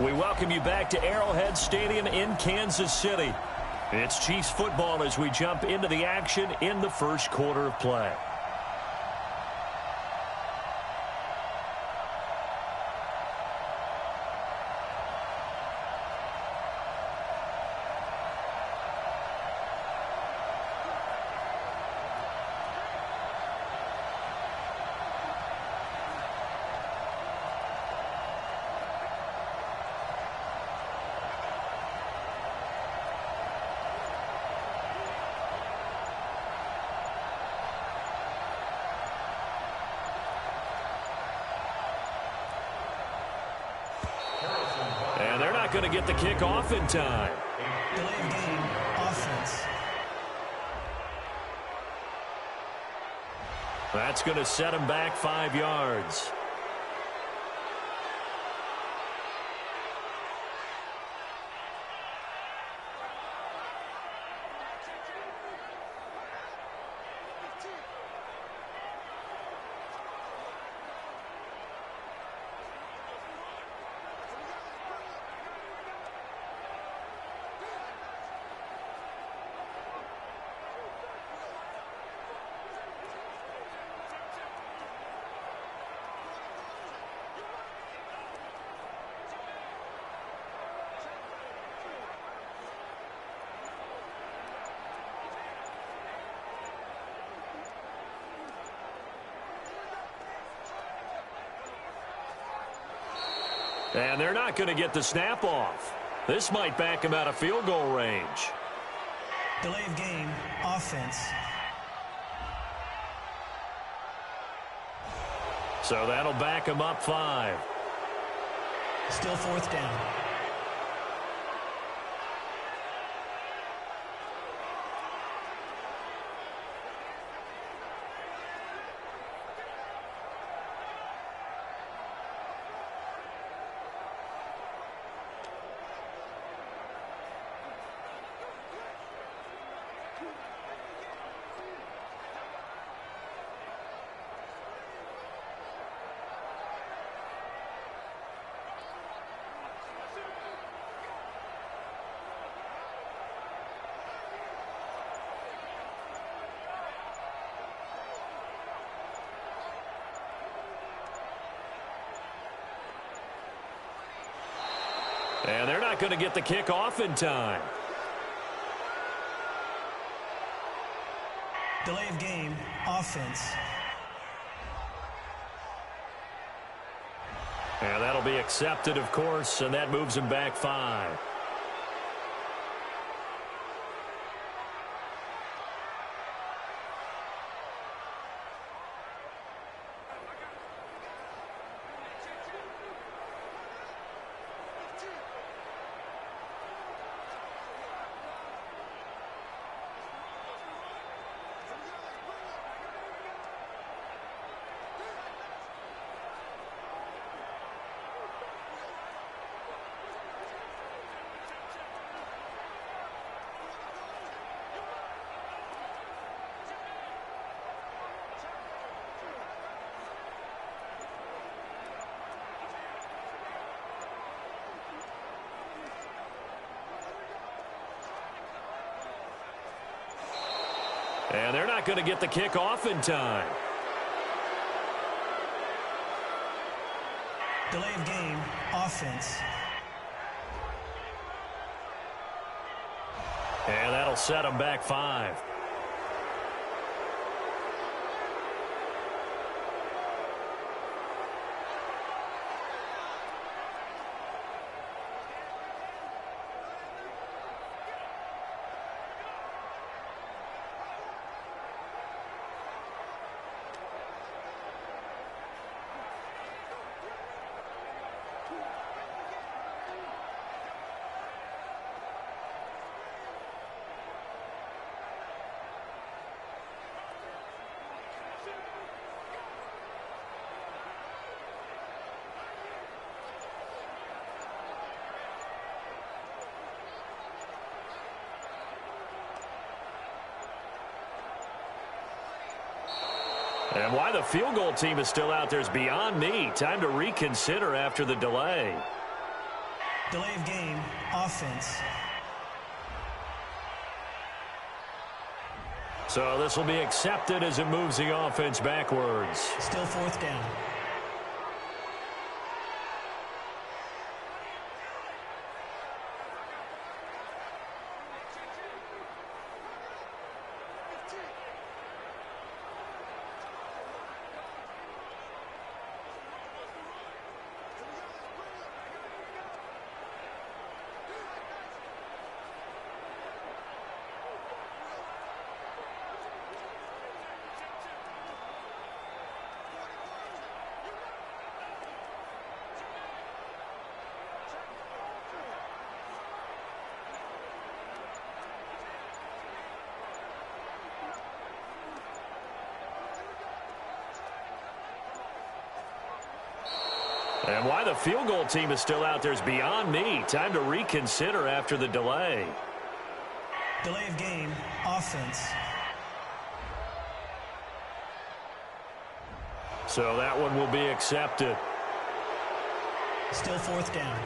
We welcome you back to Arrowhead Stadium in Kansas City. It's Chiefs football as we jump into the action in the first quarter of play. And they're not going to get the kick off in time. Delayed game, offense. That's going to set him back 5 yards. And they're not going to get the snap off. This might back him out of field goal range. Delayed game, offense. So that'll back him up 5. Still fourth down. And they're not going to get the kick off in time. Delayed game, offense. And that'll be accepted, of course, and that moves him back 5. And they're not going to get the kick off in time. Delay of game, offense. And that'll set them back 5. And why the field goal team is still out there is beyond me. Time to reconsider after the delay. Delay of game, offense. So this will be accepted as it moves the offense backwards. Still 4th down. And why the field goal team is still out there is beyond me. Time to reconsider after the delay. Delay of game, offense. So that one will be accepted. Still 4th down.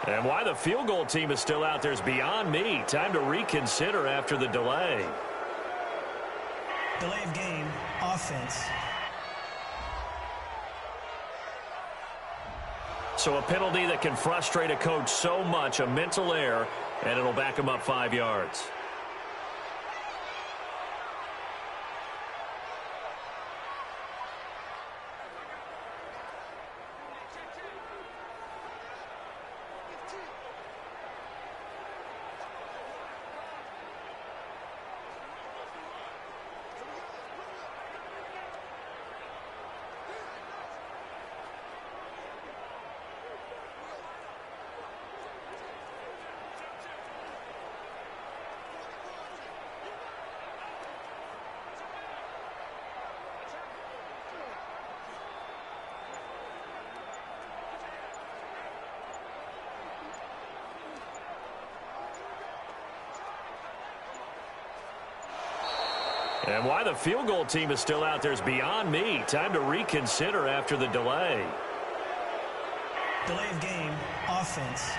And why the field goal team is still out there is beyond me. Time to reconsider after the delay. Delay of game, offense. So a penalty that can frustrate a coach so much, a mental error, and it'll back him up 5 yards. And why the field goal team is still out there is beyond me. Time to reconsider after the delay. Delay of game, offense.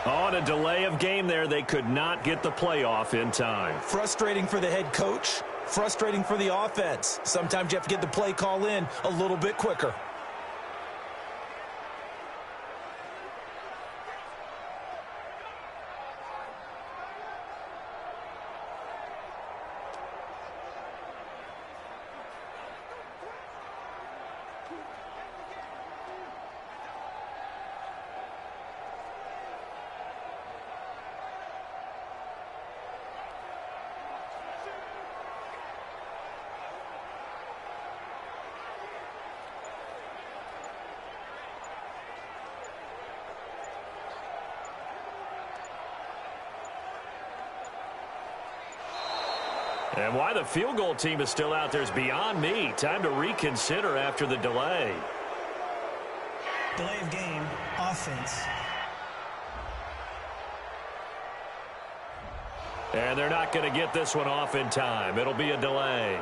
On a delay of game there, they could not get the playoff in time. Frustrating for the head coach, frustrating for the offense. Sometimes you have to get the play call in a little bit quicker. And why the field goal team is still out there is beyond me. Time to reconsider after the delay. Delay of game, offense. And they're not going to get this one off in time. It'll be a delay.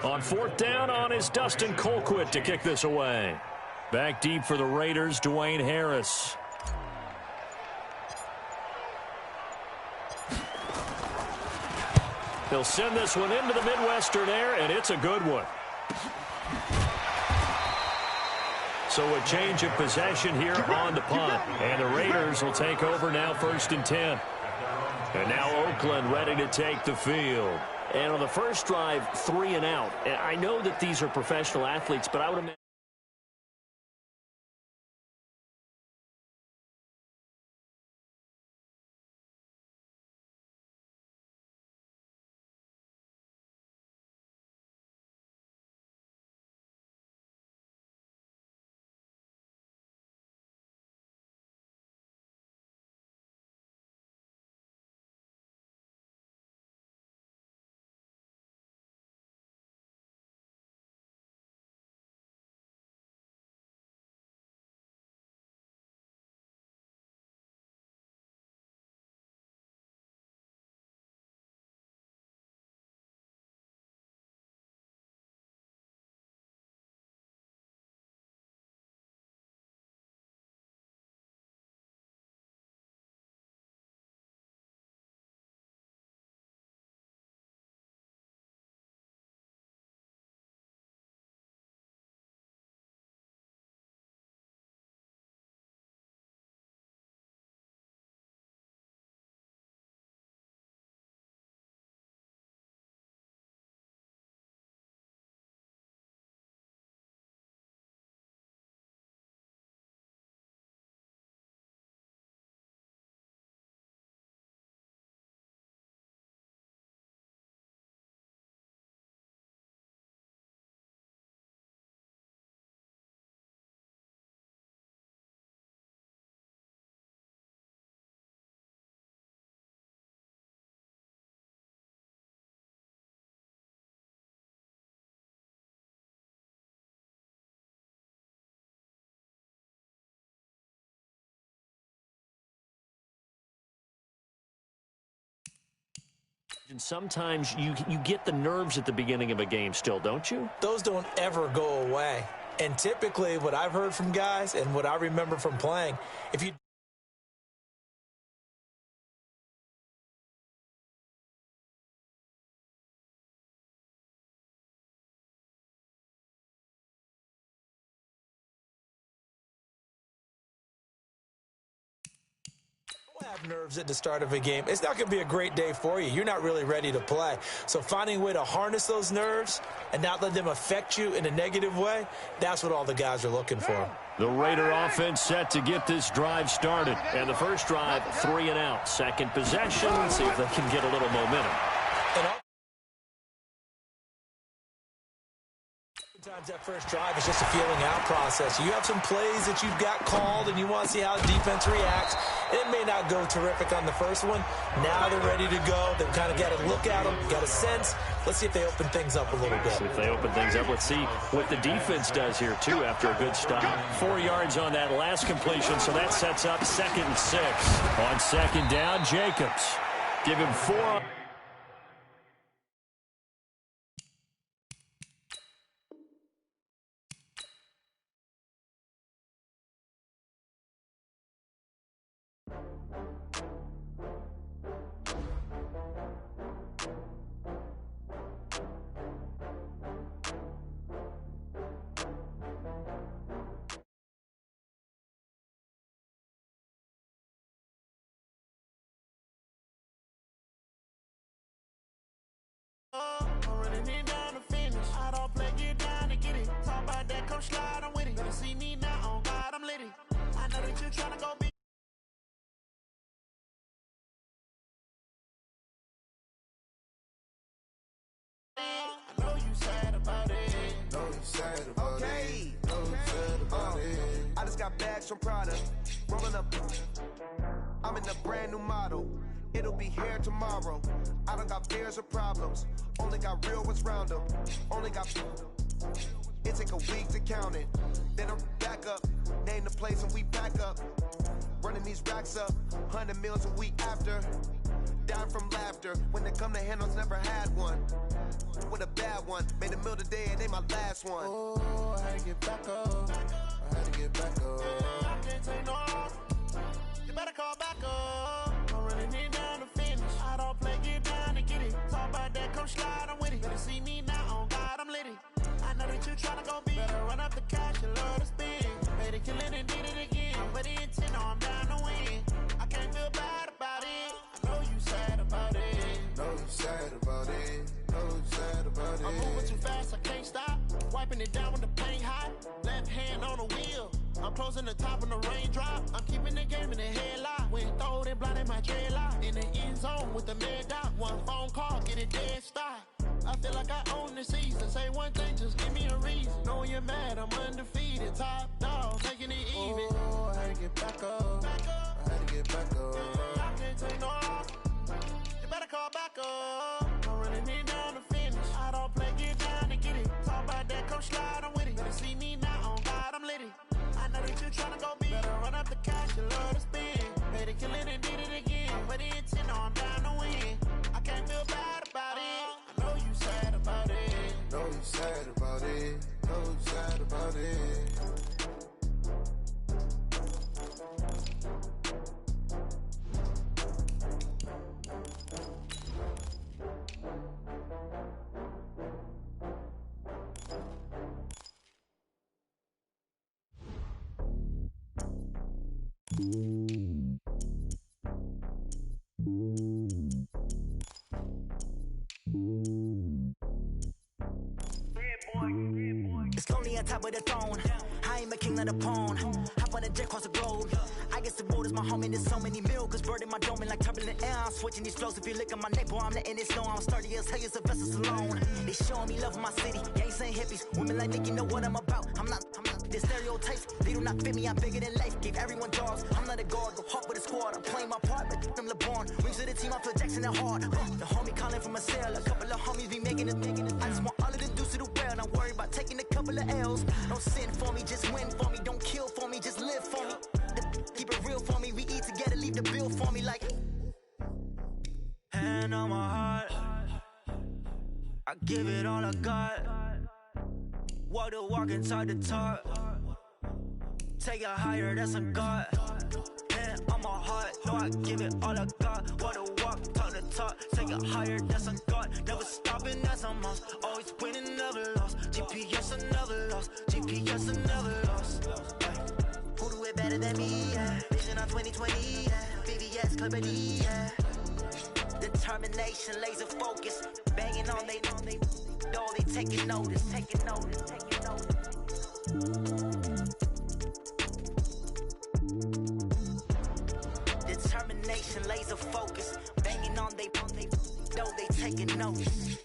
On fourth down on is Dustin Colquitt to kick this away. Back deep for the Raiders, Dwayne Harris. He'll send this one into the Midwestern air, and it's a good one. So a change of possession here on the punt. And the Raiders will take over now, 1st and 10. And now Oakland ready to take the field. And on the first drive, 3 and out. And I know that these are professional athletes, but I would imagine sometimes you get the nerves at the beginning of a game still, don't you? Those don't ever go away. And typically what I've heard from guys and what I remember from playing, if you have nerves at the start of a game, it's not going to be a great day for you. You're not really ready to play. So finding a way to harness those nerves and not let them affect you in a negative way, that's what all the guys are looking for. The Raider offense set to get this drive started. And the first drive, 3 and out. Second possession, let's see if they can get a little momentum. Sometimes that first drive is just a feeling out process. You have some plays that you've got called and you want to see how the defense reacts. It may not go terrific on the first one. Now they're ready to go. They've kind of got to look at them, got a sense. Let's see if they open things up a little bit. See if they open things up. Let's see what the defense does here, too, after a good stop. 4 yards on that last completion, so that sets up 2nd and 6. On 2nd down, Jacobs. Give him 4. Slide, I'm with it. Better see me now, on God, I'm litty. I know that you're trying to go big. I know you sad about it. Know you sad about it. Know you sad about it. I just got bags from Prada. Rolling up. I'm in a brand new model. It'll be here tomorrow. I don't got fears or problems. Only got real ones round them. Only got. It take a week to count it. Then I'm back up. Name the place and we back up. Running these racks up. 100 meals a week after. dying from laughter. When they come to handles, never had one. With a bad one, made a meal today and ain't my last one. Oh, I had to get back up. I had to get back up. I can't take no loss. You better call back up. I'm running it down to finish. I don't play, get down and get it. Talk about that, come slide, I'm with it. Better see me now, on God, I'm litty. I know that you tryna go be. Better run up the cash, you love to spend. Made it, kill it, and did it again. But the intent, no, I'm down to win. I can't feel bad about it. I know you sad about it. Know you sad about it. Know you sad about it. I'm moving too fast, I can't stop. Wiping it down when the paint hot. Left hand on the wheel. I'm closing the top when the raindrop. I'm keeping the game in the headlock. When throwed and blinded my dreadlock. In the end zone with the mad dot. One phone call, get it dead stop. I feel like I own the season. Say one thing, just give me a reason. Knowing you're mad, I'm undefeated. Top dog, taking it even. Oh, I had to get back up. I had to get back up. I can't take no loss. You better call back up. I'm running it down to finish. I don't play, get down and get it. Talk about that, come slide, I'm with it. Better see me now, on God, I'm litty. I know that you tryna go be. Better run up the cash, you love to spend. Better kill it and did it again. But the intent, no, I'm down to win. I can't feel bad about it. I know you sad about it. Know you sad about it. Know you sad about it. It's lonely on top of the throne. I am a king of the pawn. Hop on a jet across the globe. I guess the road is my home and there's so many milkers bird in my dome and like turbulent air. I'm switching these flows. If you look at my neck, boy, I'm letting it snow. I'm sturdy as hell, as a vessel alone. They showing me love in my city. Gangs and hippies, women like Nick, you know what I'm about. I'm not the stereotypes. They do not fit me. I'm bigger than life. Gave everyone dogs. I'm not a guard. Go hard with a squad. I'm playing my part, but I'm LeBron. Rings to the team. I feel Jackson and hard. The homie calling from a cell. A couple of homies be making it. I just want all of the dudes to do well. Not worry about taking a couple of L's. Don't sin for me, just win for me. Don't kill for me, just live for me. Keep it real for me. We eat together, leave the bill for me like. Hand on my heart, I give it all I got. Walk the walk inside the talk. Take it higher, that's a God. Hand on my heart, no, I give it all I got. Walk the walk, talk the talk. Take it higher, that's a God. Never stopping, that's a must. Always winning, never lost. GPS, I never lost. GPS, I never lost. Who do it better than me? Yeah. Vision on 2020. Yeah. VVS, Clippity. Yeah. Determination, laser focus. Banging on they know they taking notice. Taking notice. Taking notice. Determination, laser focus. Banging on they know they taking notice.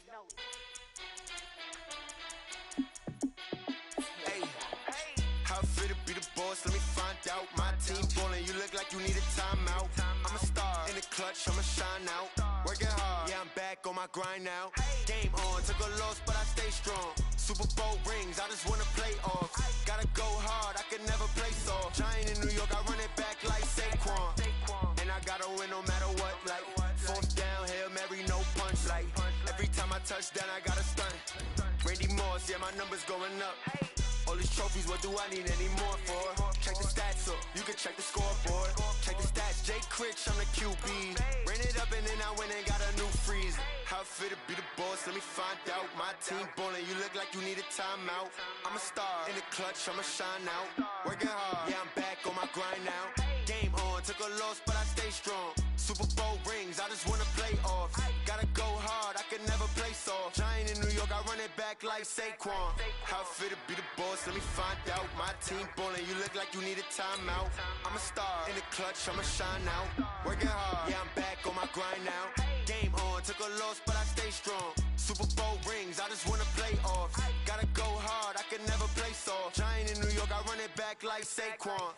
Let me find out. My team ballin', you look like you need a timeout. I'm a star in the clutch, I'ma shine out. Working hard, yeah, I'm back on my grind now. Game on, took a loss, but I stay strong. Super Bowl rings, I just wanna play off. Gotta go hard, I can never play soft. Giant in New York, I run it back like Saquon. And I gotta win no matter what, like fourth down, Hail Mary, no punch. Like every time I touch down, I gotta stunt. Randy Moss, yeah, my numbers going up. All these trophies, what do I need any more for? Check the stats up, you can check the scoreboard. Check the stats, Jake Critch, I'm the QB. Ran it up and then I went and got a new freeze. How fit to be the boss, let me find out. My team ballin', you look like you need a timeout. I'm a star in the clutch, I'ma shine out. Working hard, yeah, I'm back on my grind now. Game on, took a loss, but I stay strong. Super Bowl rings, I just wanna play off. Gotta go hard, I can never play soft. Giant in New York, I run it back like Saquon. How fit to be the boss, let me find out. My team ballin', you look like you need a timeout. I'm a star in the clutch, I'ma shine out. Working hard, yeah, I'm back on my grind now. Game on, took a loss, but I stay strong. Super Bowl rings, I just wanna play off. Gotta go hard, I can never play soft. Giant in New York, I run it back like Saquon.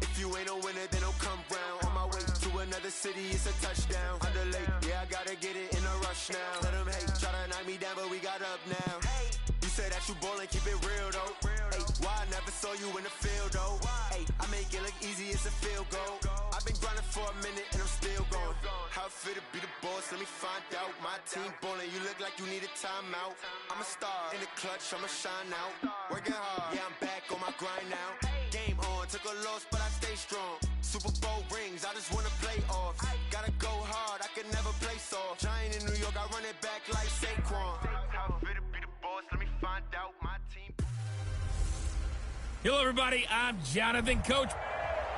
If you ain't a winner, then don't come round. On my way to another city, it's a touchdown. Underlay, yeah, I gotta get it in a rush now. Let them hate, try to knock me down, but we got up now. You say that you ballin', keep it real though. Hey, why I never saw you in the field though? Hey, I make it look easy as a field goal. I've been grinding for a minute and I'm still going. How it feel to be the boss? Let me find out. My team ballin', you look like you need a timeout. I'm a star in the clutch, I'ma shine out. Working hard, yeah, I'm back on my grind now. Game on, took a loss, but I stay strong. Super Bowl rings, I just wanna play off. Gotta go hard, I can never play soft. Giant in New York, I run it back like Saquon. How it feel to be the boss? Let me find out. My team. Hello, everybody. I'm Jonathan, Coach.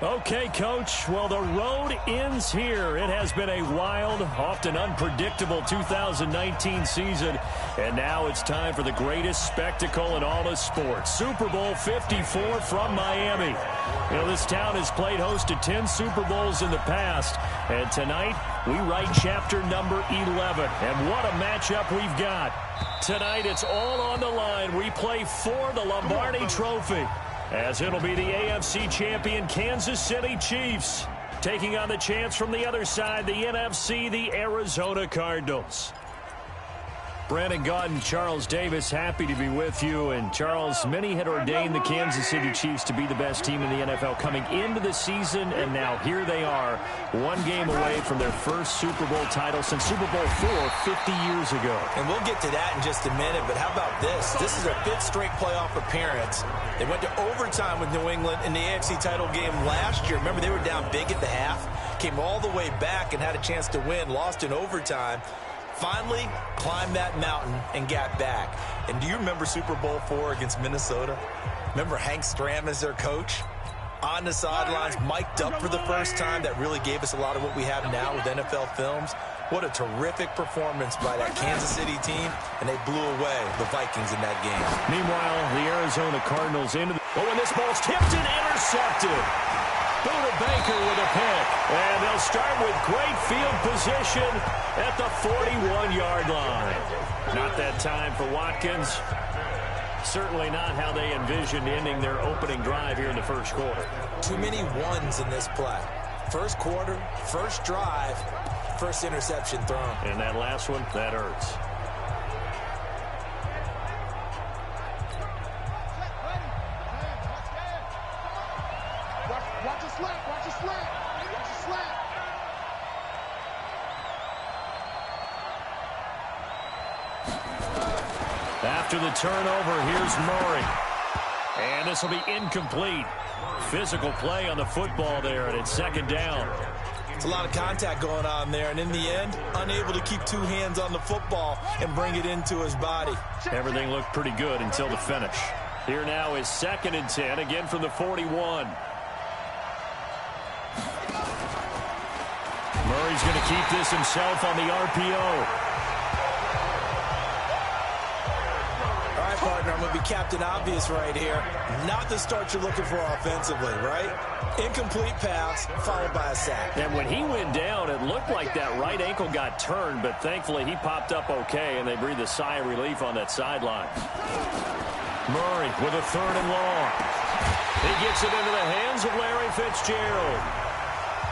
Okay, Coach. Well, the road ends here. It has been a wild, often unpredictable 2019 season, and now it's time for the greatest spectacle in all of sports. Super Bowl 54 from Miami. You know, this town has played host to 10 Super Bowls in the past, and tonight we write chapter number 11. And what a matchup we've got. Tonight it's all on the line. We play for the Lombardi Trophy, as it'll be the AFC champion Kansas City Chiefs taking on the chance from the other side, the NFC, the Arizona Cardinals. Brandon Gaudin, Charles Davis, happy to be with you. And Charles, many had ordained the Kansas City Chiefs to be the best team in the NFL coming into the season, and now here they are, one game away from their first Super Bowl title since Super Bowl IV 50 years ago. And we'll get to that in just a minute, but how about this? This is their 5th straight playoff appearance. They went to overtime with New England in the AFC title game last year. Remember, they were down big at the half, came all the way back and had a chance to win, lost in overtime. Finally climbed that mountain and got back. And do you remember Super Bowl IV against Minnesota? Remember Hank Stram as their coach? On the sidelines, mic'd up for the first time. That really gave us a lot of what we have now with NFL films. What a terrific performance by that Kansas City team, and they blew away the Vikings in that game. Meanwhile, the Arizona Cardinals into the... Oh, and this ball's tipped and intercepted. Buda Baker with a pick. And they'll start with great field position at the 41-yard line. Not that time for Watkins. Certainly not how they envisioned ending their opening drive here in the first quarter. Too many ones in this play. First quarter, first drive, first interception thrown. And that last one, that hurts. Watch it slap, watch it slap, watch it slap. After the turnover, here's Murray. And this will be incomplete. Physical play on the football there, and it's second down. It's a lot of contact going on there, and in the end, unable to keep two hands on the football and bring it into his body. Everything looked pretty good until the finish. Here now is 2nd and 10, again from the 41. Murray's going to keep this himself on the RPO. All right, partner, I'm going to be Captain Obvious right here. Not the start you're looking for offensively, right? Incomplete pass, followed by a sack. And when he went down, it looked like that right ankle got turned, but thankfully he popped up okay, and they breathed a sigh of relief on that sideline. Murray with a 3rd and long. He gets it into the hands of Larry Fitzgerald.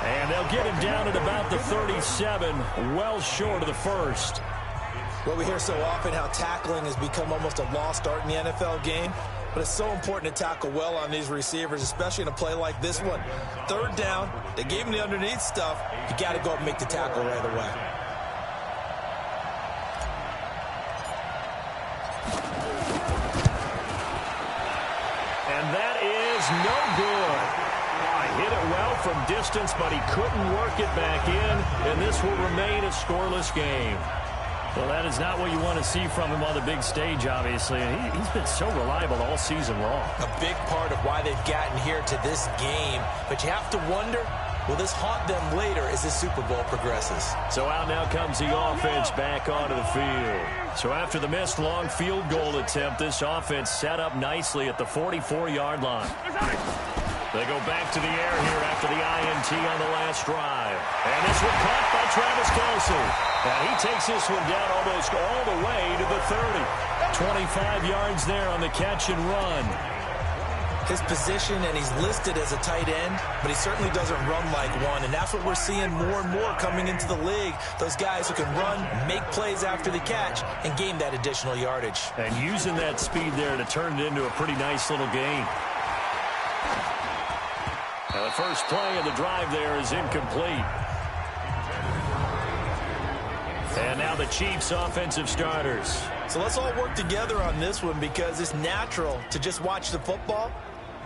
And they'll get him down at about the 37, well short of the first. Well, we hear so often how tackling has become almost a lost art in the NFL game, but it's so important to tackle well on these receivers, especially in a play like this one. 3rd down, they gave him the underneath stuff. You got to go up and make the tackle right away. And that is no good. Hit it well from distance, but he couldn't work it back in, and this will remain a scoreless game. Well, that is not what you want to see from him on the big stage, obviously. And he's been so reliable all season long. A big part of why they've gotten here to this game. But you have to wonder, will this haunt them later as this Super Bowl progresses? So out now comes the offense back onto the field. So after the missed long field goal attempt, this offense set up nicely at the 44-yard line. They go back to the air here after the INT on the last drive. And this one caught by Travis Kelce. And he takes this one down almost all the way to the 30. 25 yards there on the catch and run. his position, and he's listed as a tight end, but he certainly doesn't run like one, and that's what we're seeing more and more coming into the league. Those guys who can run, make plays after the catch, and gain that additional yardage. And using that speed there to turn it into a pretty nice little gain. Now the first play of the drive there is incomplete. And now the Chiefs' offensive starters. So let's all work together on this one because it's natural to just watch the football.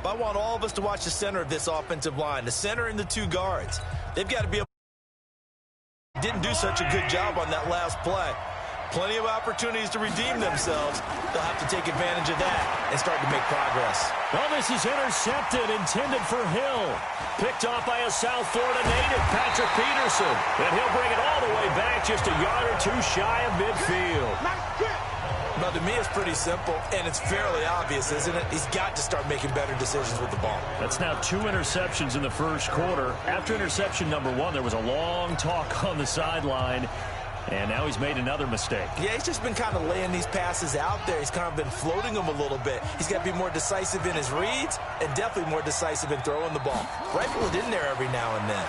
But I want all of us to watch the center of this offensive line, the center and the two guards. They've got to be able to didn't do such a good job on that last play. Plenty of opportunities to redeem themselves. They'll have to take advantage of that and start to make progress. Well, this is intercepted, intended for Hill. Picked off by a South Florida native, Patrick Peterson. And he'll bring it all the way back just a yard or two shy of midfield. But to me, it's pretty simple, and it's fairly obvious, isn't it? He's got to start making better decisions with the ball. That's now 2 interceptions in the first quarter. After interception number 1, there was a long talk on the sideline. And now he's made another mistake. Yeah, he's just been kind of laying these passes out there. He's kind of been floating them a little bit. He's got to be more decisive in his reads and definitely more decisive in throwing the ball. Rifle it in there every now and then.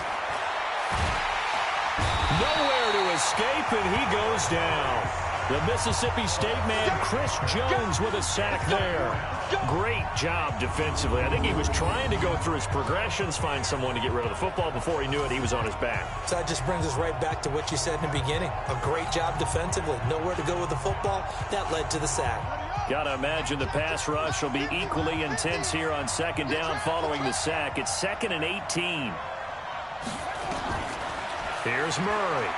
Nowhere to escape, and he goes down. The Mississippi State man, Chris Jones, with a sack there. Great job defensively. I think he was trying to go through his progressions, find someone to get rid of the football. Before he knew it, he was on his back. So that just brings us right back to what you said in the beginning. A great job defensively. Nowhere to go with the football. That led to the sack. Got to imagine the pass rush will be equally intense here on second down following the sack. It's 2nd and 18. Here's Murray.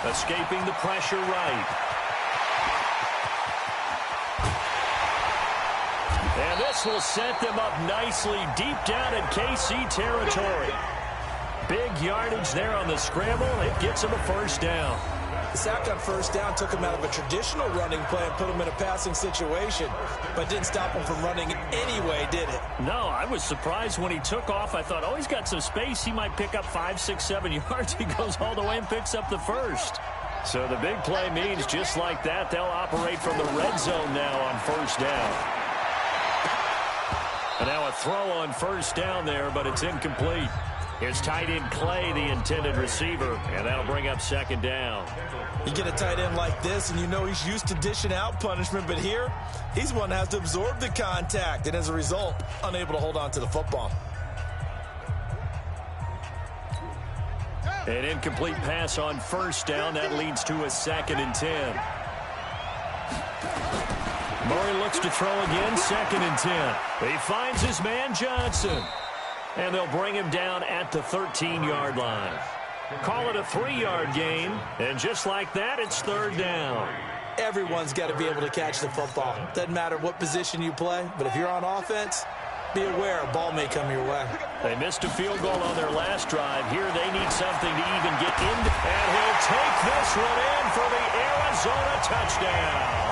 Escaping the pressure right. And this will set them up nicely deep down in KC territory. Big yardage there on the scramble. It gets them a first down. The sack on first down took him out of a traditional running play and put him in a passing situation, but didn't stop him from running anyway, did it? No, I was surprised when he took off. I thought, oh, he's got some space. He might pick up 5, 6, 7 yards. He goes all the way and picks up the first. So the big play means just like that, they'll operate from the red zone now on first down. And now a throw on first down there, but it's incomplete. Here's tight end Clay, the intended receiver, and that'll bring up second down. You get a tight end like this, and you know he's used to dishing out punishment, but here, he's one that has to absorb the contact, and as a result, unable to hold on to the football. An incomplete pass on first down. That leads to a 2nd and 10. Murray looks to throw again, 2nd and 10. He finds his man Johnson. And they'll bring him down at the 13-yard line. Call it a 3-yard gain. And just like that, it's 3rd down. Everyone's got to be able to catch the football. Doesn't matter what position you play, but if you're on offense, be aware a ball may come your way. They missed a field goal on their last drive. Here they need something to even get in. And he'll take this one in for the Arizona touchdown.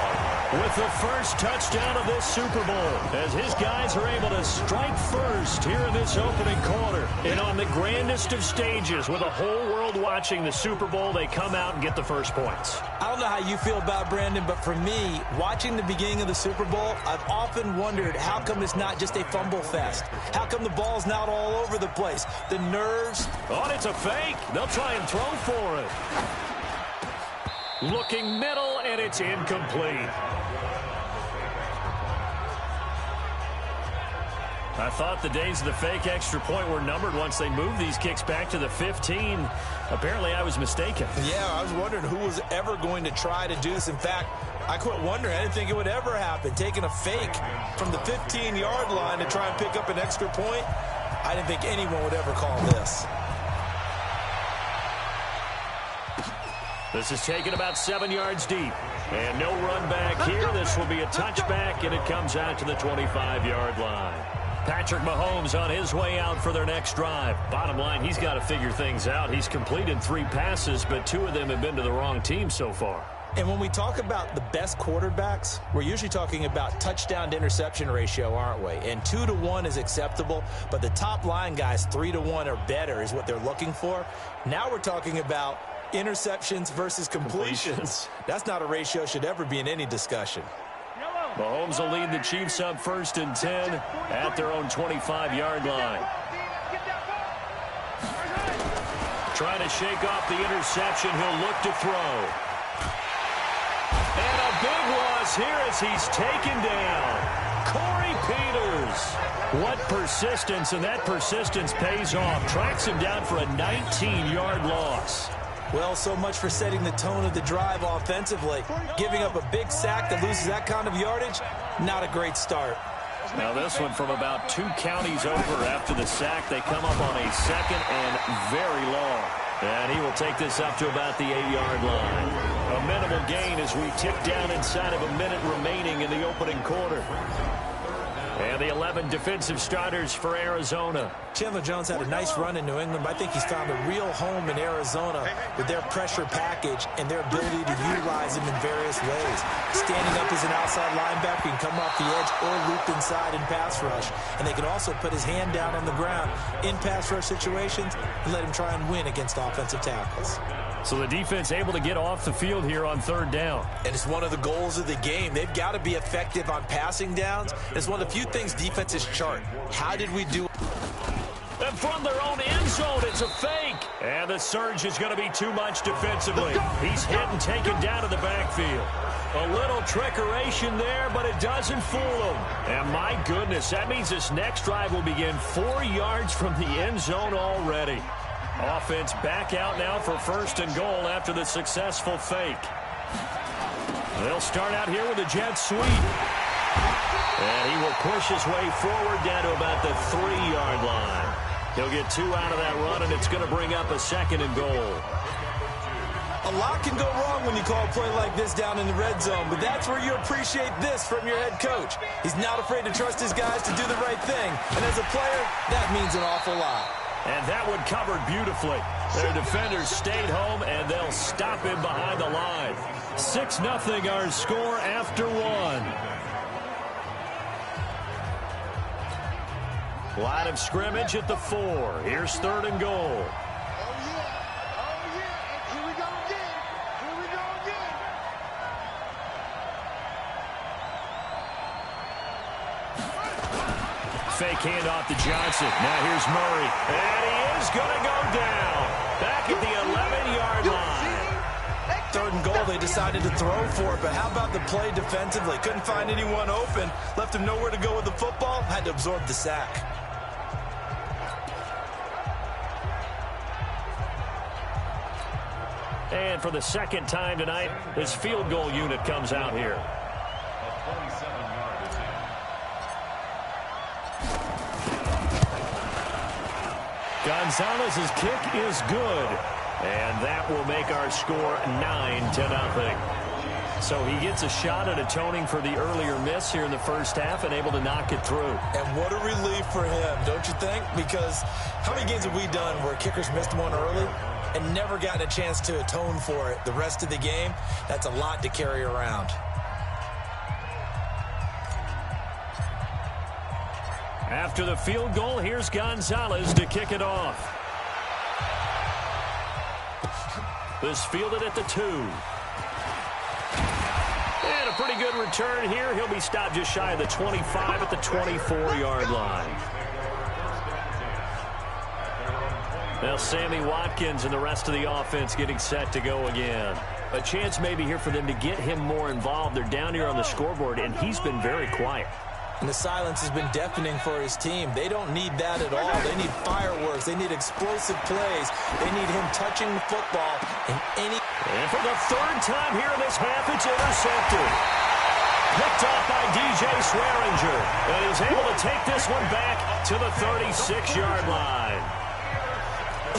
With the first touchdown of this Super Bowl, as his guys are able to strike first here in this opening quarter. And on the grandest of stages, with the whole world watching the Super Bowl, they come out and get the first points. I don't know how you feel about Brandon, but for me, watching the beginning of the Super Bowl, I've often wondered how come it's not just a fumble fest? How come the ball's not all over the place? The nerves. Oh, and it's a fake. They'll try and throw for it. Looking middle, and it's incomplete. I thought the days of the fake extra point were numbered once they moved these kicks back to the 15. Apparently, I was mistaken. Yeah, I was wondering who was ever going to try to do this. In fact, I quit wondering. I didn't think it would ever happen. Taking a fake from the 15-yard line to try and pick up an extra point, I didn't think anyone would ever call this. This is taken about 7 yards deep. And no run back here. This will be a touchback, and it comes out to the 25-yard line. Patrick Mahomes on his way out for their next drive. Bottom line, he's got to figure things out. He's completed 3 passes, but 2 of them have been to the wrong team so far. And when we talk about the best quarterbacks, we're usually talking about touchdown to interception ratio, aren't we? And 2 to 1 is acceptable, but the top line guys, 3 to 1 or better is what they're looking for. Now we're talking about interceptions versus completions. That's not a ratio should ever be in any discussion. Mahomes will lead the Chiefs up 1st and 10 at their own 25-yard line. Trying to shake off the interception. He'll look to throw. And a big loss here as he's taken down. Corey Peters. What persistence, and that persistence pays off. Tracks him down for a 19-yard loss. Well, so much for setting the tone of the drive offensively. Giving up a big sack that loses that kind of yardage, not a great start. Now this one from about 2 counties over after the sack. They come up on a 2nd and very long. And he will take this up to about the 8-yard line. A minimal gain as we tick down inside of a minute remaining in the opening quarter. And the 11 defensive starters for Arizona. Chandler Jones had a nice run in New England, but I think he's found a real home in Arizona with their pressure package and their ability to utilize him in various ways. Standing up as an outside linebacker, he can come off the edge or looped inside in pass rush. And they can also put his hand down on the ground in pass rush situations and let him try and win against offensive tackles. So the defense able to get off the field here on 3rd down. And it's one of the goals of the game. They've got to be effective on passing downs. It's one of the few things defenses chart. How did we do? And from their own end zone, it's a fake. And the surge is going to be too much defensively. He's hit and taken down to the backfield. A little trickeration there, but it doesn't fool him. And my goodness, that means this next drive will begin 4 yards from the end zone already. Offense back out now for 1st and goal after the successful fake. They'll start out here with a jet sweep. And he will push his way forward down to about the 3-yard line. He'll get 2 out of that run, and it's going to bring up a 2nd and goal. A lot can go wrong when you call a play like this down in the red zone, but that's where you appreciate this from your head coach. He's not afraid to trust his guys to do the right thing, and as a player, that means an awful lot. And that one covered beautifully. Their defenders stayed home, and they'll stop him behind the line. 6-0 our score after 1. Line of scrimmage at the 4. Here's 3rd and goal. Fake handoff to Johnson. Now here's Murray. And he is going to go down. Back at the 11-yard line. 3rd and goal, they decided to throw for it, but how about the play defensively? Couldn't find anyone open. Left him nowhere to go with the football. Had to absorb the sack. And for the 2nd time tonight, his field goal unit comes out here. Gonzalez's kick is good, and that will make our score 9-0. So he gets a shot at atoning for the earlier miss here in the first half and able to knock it through. And what a relief for him, don't you think? Because how many games have we done where kickers missed one early and never gotten a chance to atone for it the rest of the game? That's a lot to carry around. After the field goal, here's Gonzalez to kick it off. This fielded at the 2. And a pretty good return here. He'll be stopped just shy of the 25 at the 24-yard line. Now Sammy Watkins and the rest of the offense getting set to go again. A chance maybe here for them to get him more involved. They're down here on the scoreboard, and he's been very quiet. And the silence has been deafening for his team. They don't need that at all. They need fireworks. They need explosive plays. They need him touching the football in any... And for the 3rd time here in this half, it's intercepted. Picked off by DJ Swearinger. And he's able to take this one back to the 36-yard line.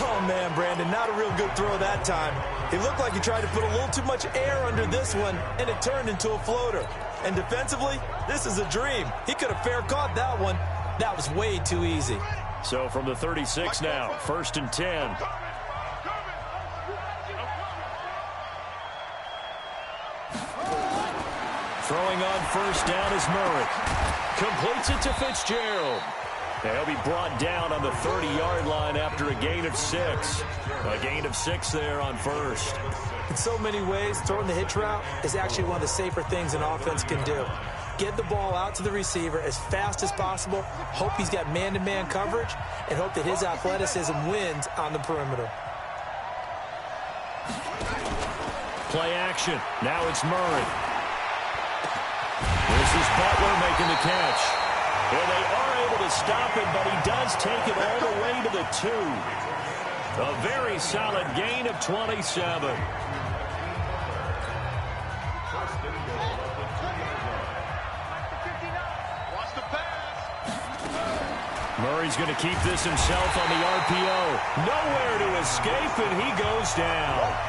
Oh, man, Brandon, not a real good throw that time. It looked like he tried to put a little too much air under this one, and it turned into a floater. And defensively, this is a dream. He could have fair caught that one. That was way too easy. So from the 36 now, 1st and 10. Throwing on 1st down is Murray. Completes it to Fitzgerald. He'll be brought down on the 30-yard line after a gain of 6. A gain of 6 there on 1st. In so many ways, throwing the hitch route is actually one of the safer things an offense can do. Get the ball out to the receiver as fast as possible. Hope he's got man-to-man coverage, and hope that his athleticism wins on the perimeter. Play action. Now it's Murray. This is Butler making the catch. And they are able to stop it, but he does take it all the way to the 2. A very solid gain of 27. Murray's going to keep this himself on the RPO. Nowhere to escape, and he goes down.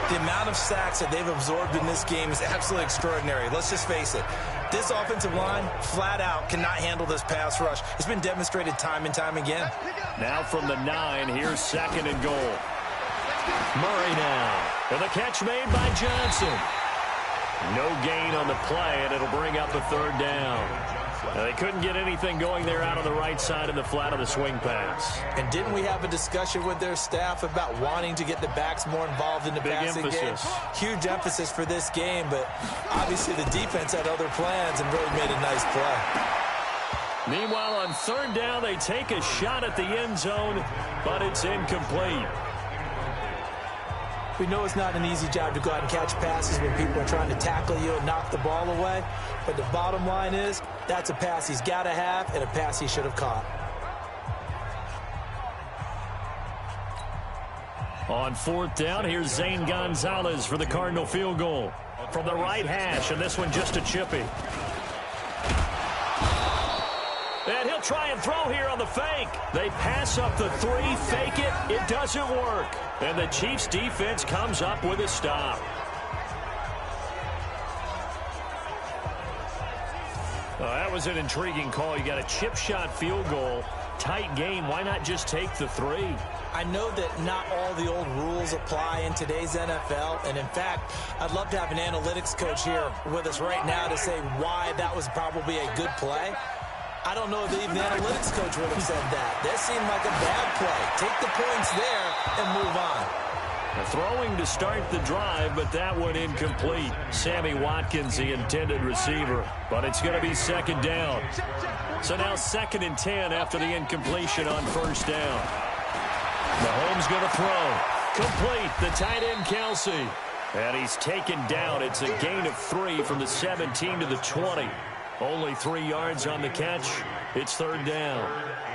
The amount of sacks that they've absorbed in this game is absolutely extraordinary. Let's just face it. This offensive line, flat out, cannot handle this pass rush. It's been demonstrated time and time again. Now from the 9, here's 2nd and goal. Murray now. And the catch made by Johnson. No gain on the play, and it'll bring up a 3rd down. Now, they couldn't get anything going there out on the right side of the flat of the swing pass. And didn't we have a discussion with their staff about wanting to get the backs more involved in the passing game? Huge emphasis for this game, but obviously the defense had other plans and really made a nice play. Meanwhile, on 3rd down, they take a shot at the end zone, but it's incomplete. We know it's not an easy job to go out and catch passes when people are trying to tackle you and knock the ball away. But the bottom line is, that's a pass he's got to have and a pass he should have caught. On 4th down, here's Zane Gonzalez for the Cardinal field goal. From the right hash, and this one just a chippy. And he'll try and throw here on the fake. They pass up the 3, fake it. It doesn't work. And the Chiefs defense comes up with a stop. That was an intriguing call. You got a chip shot field goal. Tight game. Why not just take the 3? I know that not all the old rules apply in today's NFL, and in fact, I'd love to have an analytics coach here with us right now to say why that was probably a good play. I don't know if even the analytics coach would have said that. That seemed like a bad play. Take the points there and move on. Throwing to start the drive, but that one incomplete. Sammy Watkins, the intended receiver, but it's going to be 2nd down. So now 2nd and 10 after the incompletion on 1st down. Mahomes going to throw. Complete, the tight end Kelsey. And he's taken down. It's a gain of 3 from the 17 to the 20. Only 3 yards on the catch. It's 3rd down.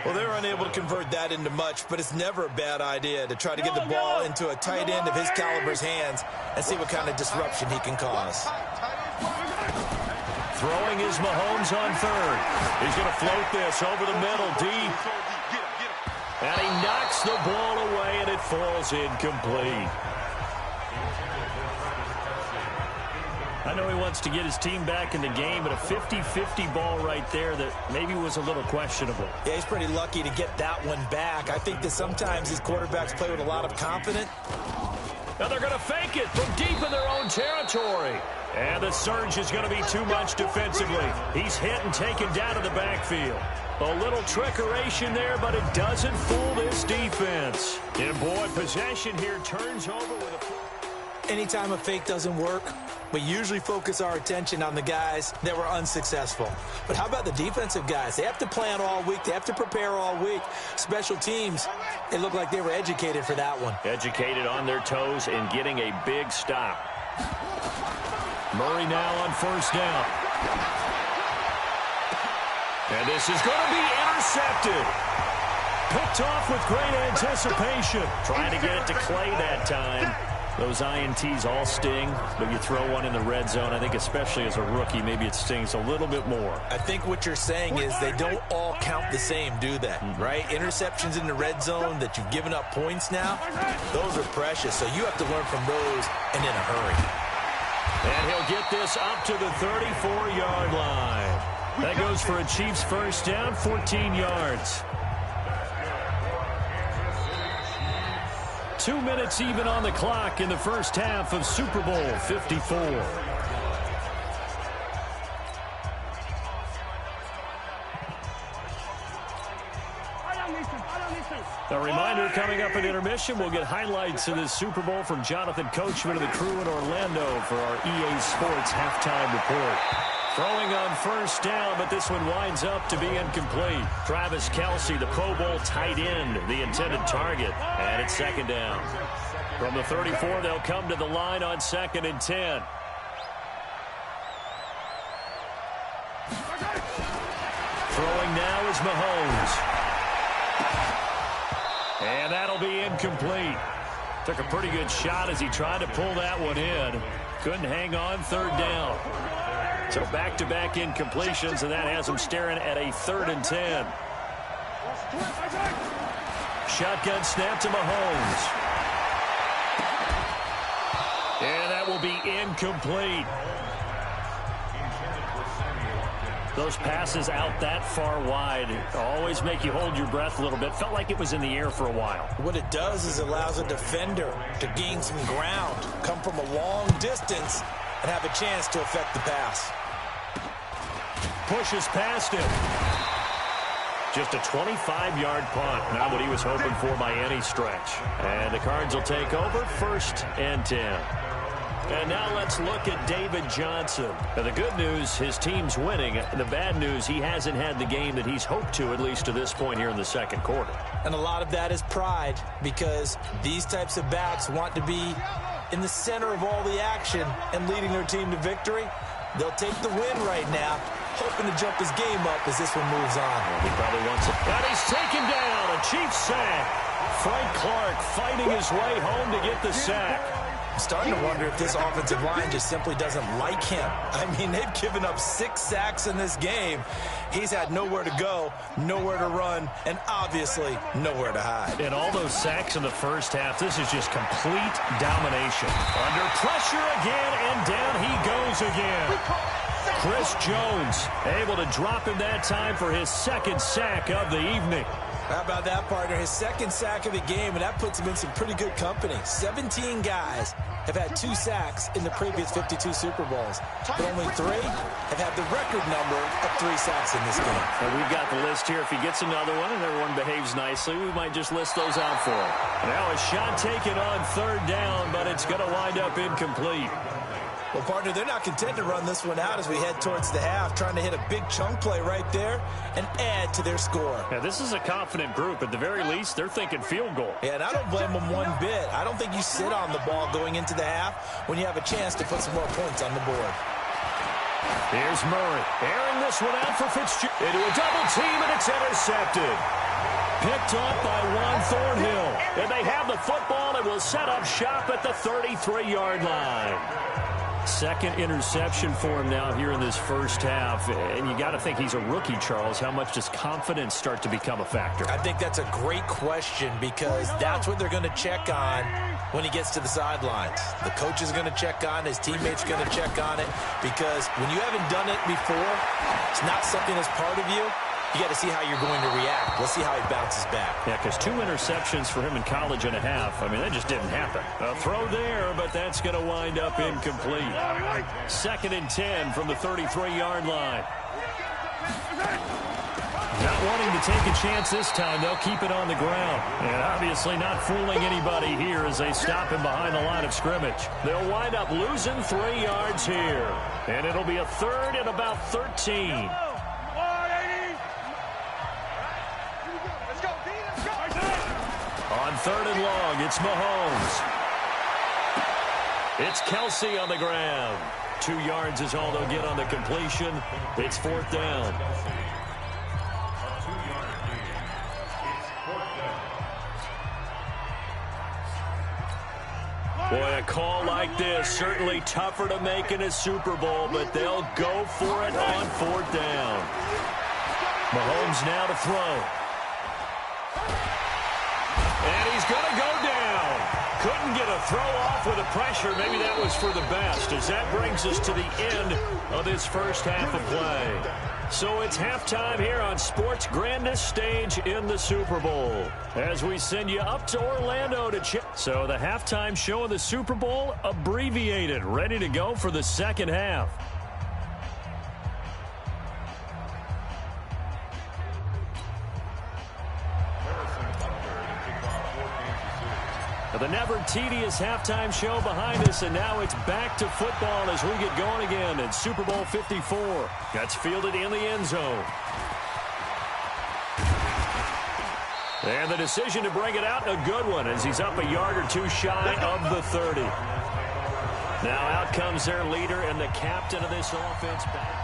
Well, they're unable to convert that into much, but it's never a bad idea to try to get the ball into a tight end of his caliber's hands and see what kind of disruption he can cause. Throwing is Mahomes on 3rd. He's going to float this over the middle, deep. And he knocks the ball away, and it falls incomplete. I know he wants to get his team back in the game, but a 50-50 ball right there that maybe was a little questionable. Yeah, he's pretty lucky to get that one back. I think that sometimes these quarterbacks play with a lot of confidence. Now they're going to fake it from deep in their own territory. And the surge is going to be too much defensively. He's hit and taken down to the backfield. A little trickeration there, but it doesn't fool this defense. And boy, possession here turns over with a... Anytime a fake doesn't work, we usually focus our attention on the guys that were unsuccessful. But how about the defensive guys? They have to plan all week. They have to prepare all week. Special teams, it looked like they were educated for that one. Educated on their toes and getting a big stop. Murray now on 1st down. And this is going to be intercepted. Picked off with great anticipation. Trying to get it to Clay that time. Those INTs all sting, but you throw one in the red zone. I think especially as a rookie, maybe it stings a little bit more. I think what you're saying is they don't all count the same, do they? Right? Interceptions in the red zone that you've given up points now, those are precious. So you have to learn from those and in a hurry. And he'll get this up to the 34-yard line. That goes for a Chiefs 1st down, 14 yards. 2 minutes even on the clock in the first half of Super Bowl 54. A reminder, coming up at intermission, we'll get highlights of this Super Bowl from Jonathan Coachman of the crew in Orlando for our EA Sports halftime report. Throwing on first down, but this one winds up to be incomplete. Travis Kelce, the Pro Bowl tight end, the intended target, and it's second down. From the 34, they'll come to the line on 2nd and 10. Throwing now is Mahomes. And that'll be incomplete. Took a pretty good shot as he tried to pull that one in. Couldn't hang on, 3rd down. So back-to-back incompletions, and that has him staring at a 3rd and 10. Shotgun snap to Mahomes. And that will be incomplete. Those passes out that far wide always make you hold your breath a little bit. Felt like it was in the air for a while. What it does is it allows a defender to gain some ground, come from a long distance, and have a chance to affect the pass. Pushes past him. Just a 25-yard punt. Not what he was hoping for by any stretch. And the Cards will take over, 1st and 10. And now let's look at David Johnson. Now, the good news, his team's winning. The bad news, he hasn't had the game that he's hoped to, at least to this point here in the 2nd quarter. And a lot of that is pride, because these types of backs want to be in the center of all the action and leading their team to victory. They'll take the win right now, hoping to jump his game up as this one moves on. He probably wants it. And he's taken down. A Chiefs sack. Frank Clark fighting his way home to get the sack. I'm starting to wonder if this offensive line just simply doesn't like him. I mean, they've given up 6 sacks in this game. He's had nowhere to go, nowhere to run, and obviously nowhere to hide. And all those sacks in the first half, this is just complete domination. Under pressure again, and down he goes again. Chris Jones able to drop him that time for his 2nd sack of the evening. How about that, partner? His 2nd sack of the game, and that puts him in some pretty good company. 17 guys have had 2 sacks in the previous 52 Super Bowls, but only 3 have had the record number of 3 sacks in this game. And we've got the list here. If he gets another one and everyone behaves nicely, we might just list those out for him. Now a shot taken on 3rd down, but it's going to wind up incomplete. Well, partner, they're not content to run this one out as we head towards the half, trying to hit a big chunk play right there and add to their score. Yeah, this is a confident group. At the very least, they're thinking field goal. Yeah, and I don't blame them one bit. I don't think you sit on the ball going into the half when you have a chance to put some more points on the board. Here's Murray, airing this one out for Fitzgerald. Into a double team, and it's intercepted. Picked up by Juan Thornhill. And they have the football and will set up shop at the 33-yard line. 2nd interception for him now here in this first half. And you got to think he's a rookie, Charles. How much does confidence start to become a factor? I think that's a great question, because that's what they're going to check on when he gets to the sidelines. The coach is going to check on it. His teammates are going to check on it, because when you haven't done it before, it's not something that's part of you. You got to see how you're going to react. Let's see how he bounces back. Yeah, because 2 interceptions for him in college and a half. I mean, that just didn't happen. A throw there, but that's going to wind up incomplete. 2nd and 10 from the 33-yard line. Not wanting to take a chance this time. They'll keep it on the ground. And obviously not fooling anybody here as they stop him behind the line of scrimmage. They'll wind up losing 3 yards here. And it'll be a 3rd and about 13. On 3rd and long, it's Mahomes. It's Kelce on the ground. 2 yards is all they'll get on the completion. It's 4th down. Boy, a call like this, certainly tougher to make in a Super Bowl, but they'll go for it on 4th down. Mahomes now to throw. And he's going to go down. Couldn't get a throw off with the pressure. Maybe that was for the best, as that brings us to the end of this first half of play. So it's halftime here on sports' grandest stage in the Super Bowl, as we send you up to Orlando to check. So the halftime show of the Super Bowl, abbreviated, ready to go for the second half. The never tedious halftime show behind us, and now it's back to football as we get going again in Super Bowl 54. That's fielded in the end zone. And the decision to bring it out, a good one, as he's up a yard or two shy of the 30. Now out comes their leader and the captain of this offense back.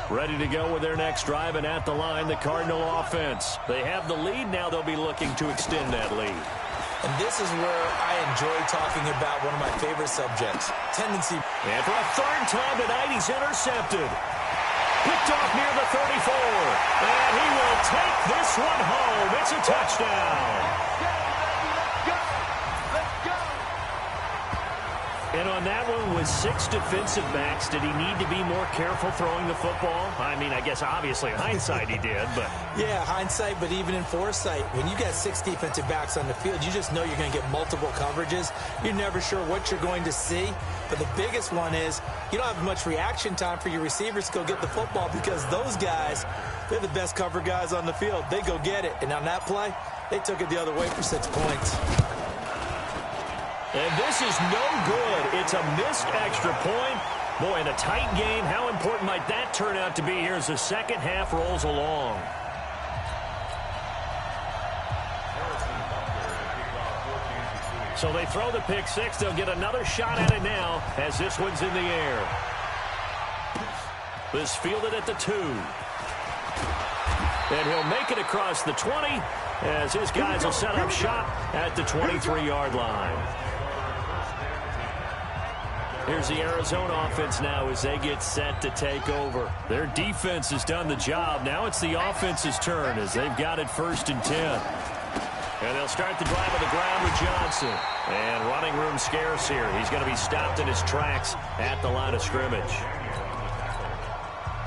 Ready to go with their next drive, and at the line, the Cardinal offense. They have the lead. Now they'll be looking to extend that lead. And this is where I enjoy talking about one of my favorite subjects, tendency. And for a third time tonight, he's intercepted. Picked off near the 34. And he will take this one home. It's a touchdown. And on that one, with 6 defensive backs, did he need to be more careful throwing the football? I mean, I guess obviously in hindsight he did, but... Yeah, hindsight, but even in foresight, when you got 6 defensive backs on the field, you just know you're going to get multiple coverages. You're never sure what you're going to see. But the biggest one is you don't have much reaction time for your receivers to go get the football, because those guys, they're the best cover guys on the field. They go get it. And on that play, they took it the other way for 6 points. And this is no good. It's a missed extra point. Boy, in a tight game, how important might that turn out to be here as the second half rolls along? So they throw the pick six. They'll get another shot at it now as this one's in the air. This fielded at the 2. And he'll make it across the 20 as his guys will set up shop at the 23-yard line. Here's the Arizona offense now as they get set to take over. Their defense has done the job. Now it's the offense's turn as they've got it first and 10. And they'll start the drive on the ground with Johnson. And running room scarce here. He's going to be stopped in his tracks at the line of scrimmage.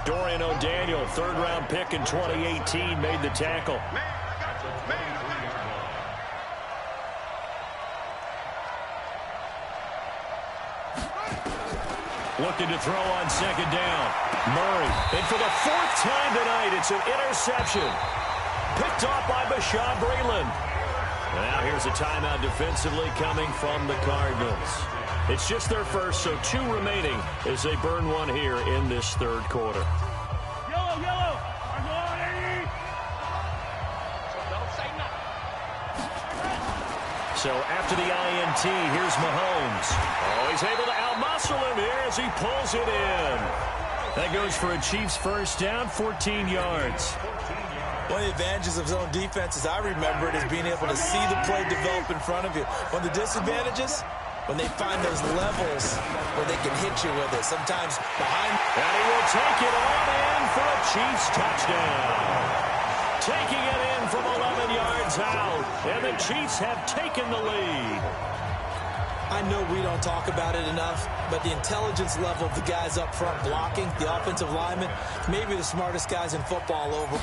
Dorian O'Daniel, third-round pick in 2018, made the tackle. Looking to throw on second down. Murray. And for the 4th time tonight, it's an interception. Picked off by Bashaud Breeland. Now here's a timeout defensively coming from the Cardinals. It's just their first, so 2 remaining as they burn one here in this third quarter. Yellow, yellow. So after the INT, here's Mahomes. Oh, he's able to outmuscle him here as he pulls it in. That goes for a Chiefs first down, 14 yards. One of the advantages of zone defense, as I remember it, is being able to see the play develop in front of you. One of the disadvantages, when they find those levels where they can hit you with it, sometimes behind. And he will take it on in for a Chiefs touchdown. Taking it in from 11 yards out, and the Chiefs have taken the lead. I know we don't talk about it enough, but the intelligence level of the guys up front blocking, the offensive linemen, maybe the smartest guys in football over.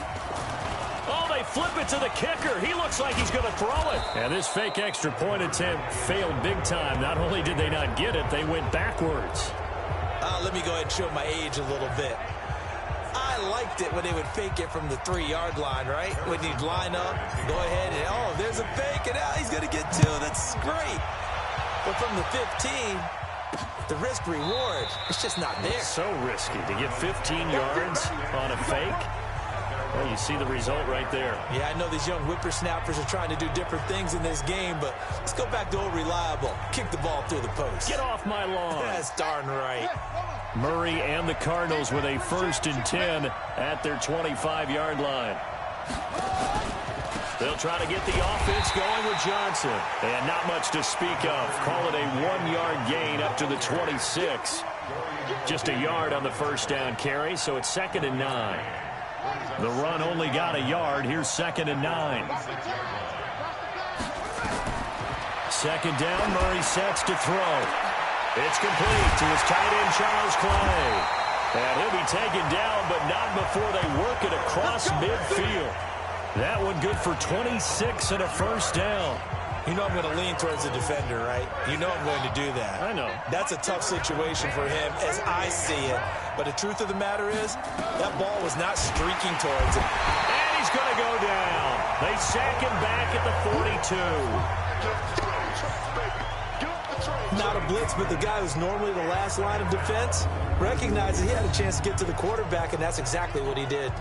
Oh, they flip it to the kicker. He looks like he's going to throw it. And this fake extra point attempt failed big time. Not only did they not get it, they went backwards. Let me go ahead and show my age a little bit. I liked it when they would fake it from the 3-yard line, right? When you'd line up, go ahead, and oh, there's a fake, and now he's going to get 2. That's great. But from the 15, the risk-reward, it's just not there. It's so risky to get 15 yards on a fake. Well, you see the result right there. Yeah, I know these young whippersnappers are trying to do different things in this game, but let's go back to old reliable. Kick the ball through the post. Get off my lawn. That's darn right. Murray and the Cardinals with a first and 10 at their 25-yard line. They'll try to get the offense going with Johnson. And not much to speak of. Call it a 1-yard gain up to the 26. Just a yard on the first down carry, so it's 2nd and 9. The run only got a yard. Here's 2nd and 9. 2nd down, Murray sets to throw. It's complete to his tight end, Charles Clay. And he'll be taken down, but not before they work it across midfield. That one good for 26 and a first down. You know I'm going to lean towards the defender, right? You know I'm going to do that. I know. That's a tough situation for him as I see it. But the truth of the matter is, that ball was not streaking towards him. And he's going to go down. They sack him back at the 42. Not a blitz, but the guy who's normally the last line of defense recognized that he had a chance to get to the quarterback, and that's exactly what he did.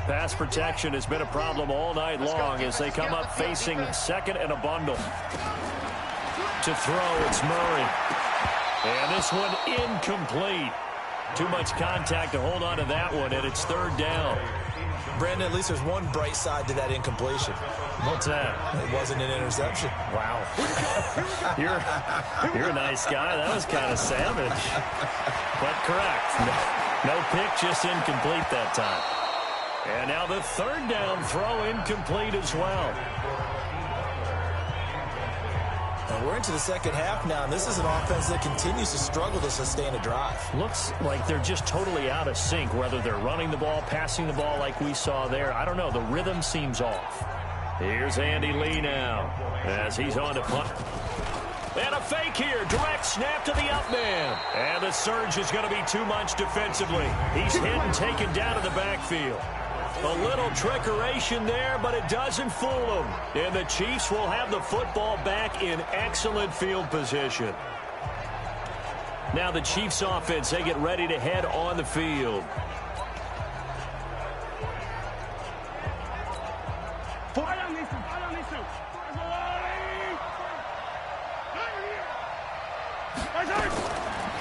Pass protection has been a problem all night long as they come up facing second and a bundle. To throw, it's Murray. And this one incomplete. Too much contact to hold on to that one, and it's third down. Brandon, at least there's one bright side to that incompletion. What's that? It wasn't an interception. Wow. You're a nice guy. That was kind of savage. But correct. No pick, just incomplete that time. And now the third down throw incomplete as well. And we're into the second half now, and this is an offense that continues to struggle to sustain a drive. Looks like they're just totally out of sync, whether they're running the ball, passing the ball like we saw there. I don't know. The rhythm seems off. Here's Andy Lee now as he's on to punt. And a fake here. Direct snap to the up man. And the surge is going to be too much defensively. He's hit and taken down in the backfield. A little trickeration there, but it doesn't fool them. And the Chiefs will have the football back in excellent field position. Now the Chiefs offense, they get ready to head on the field.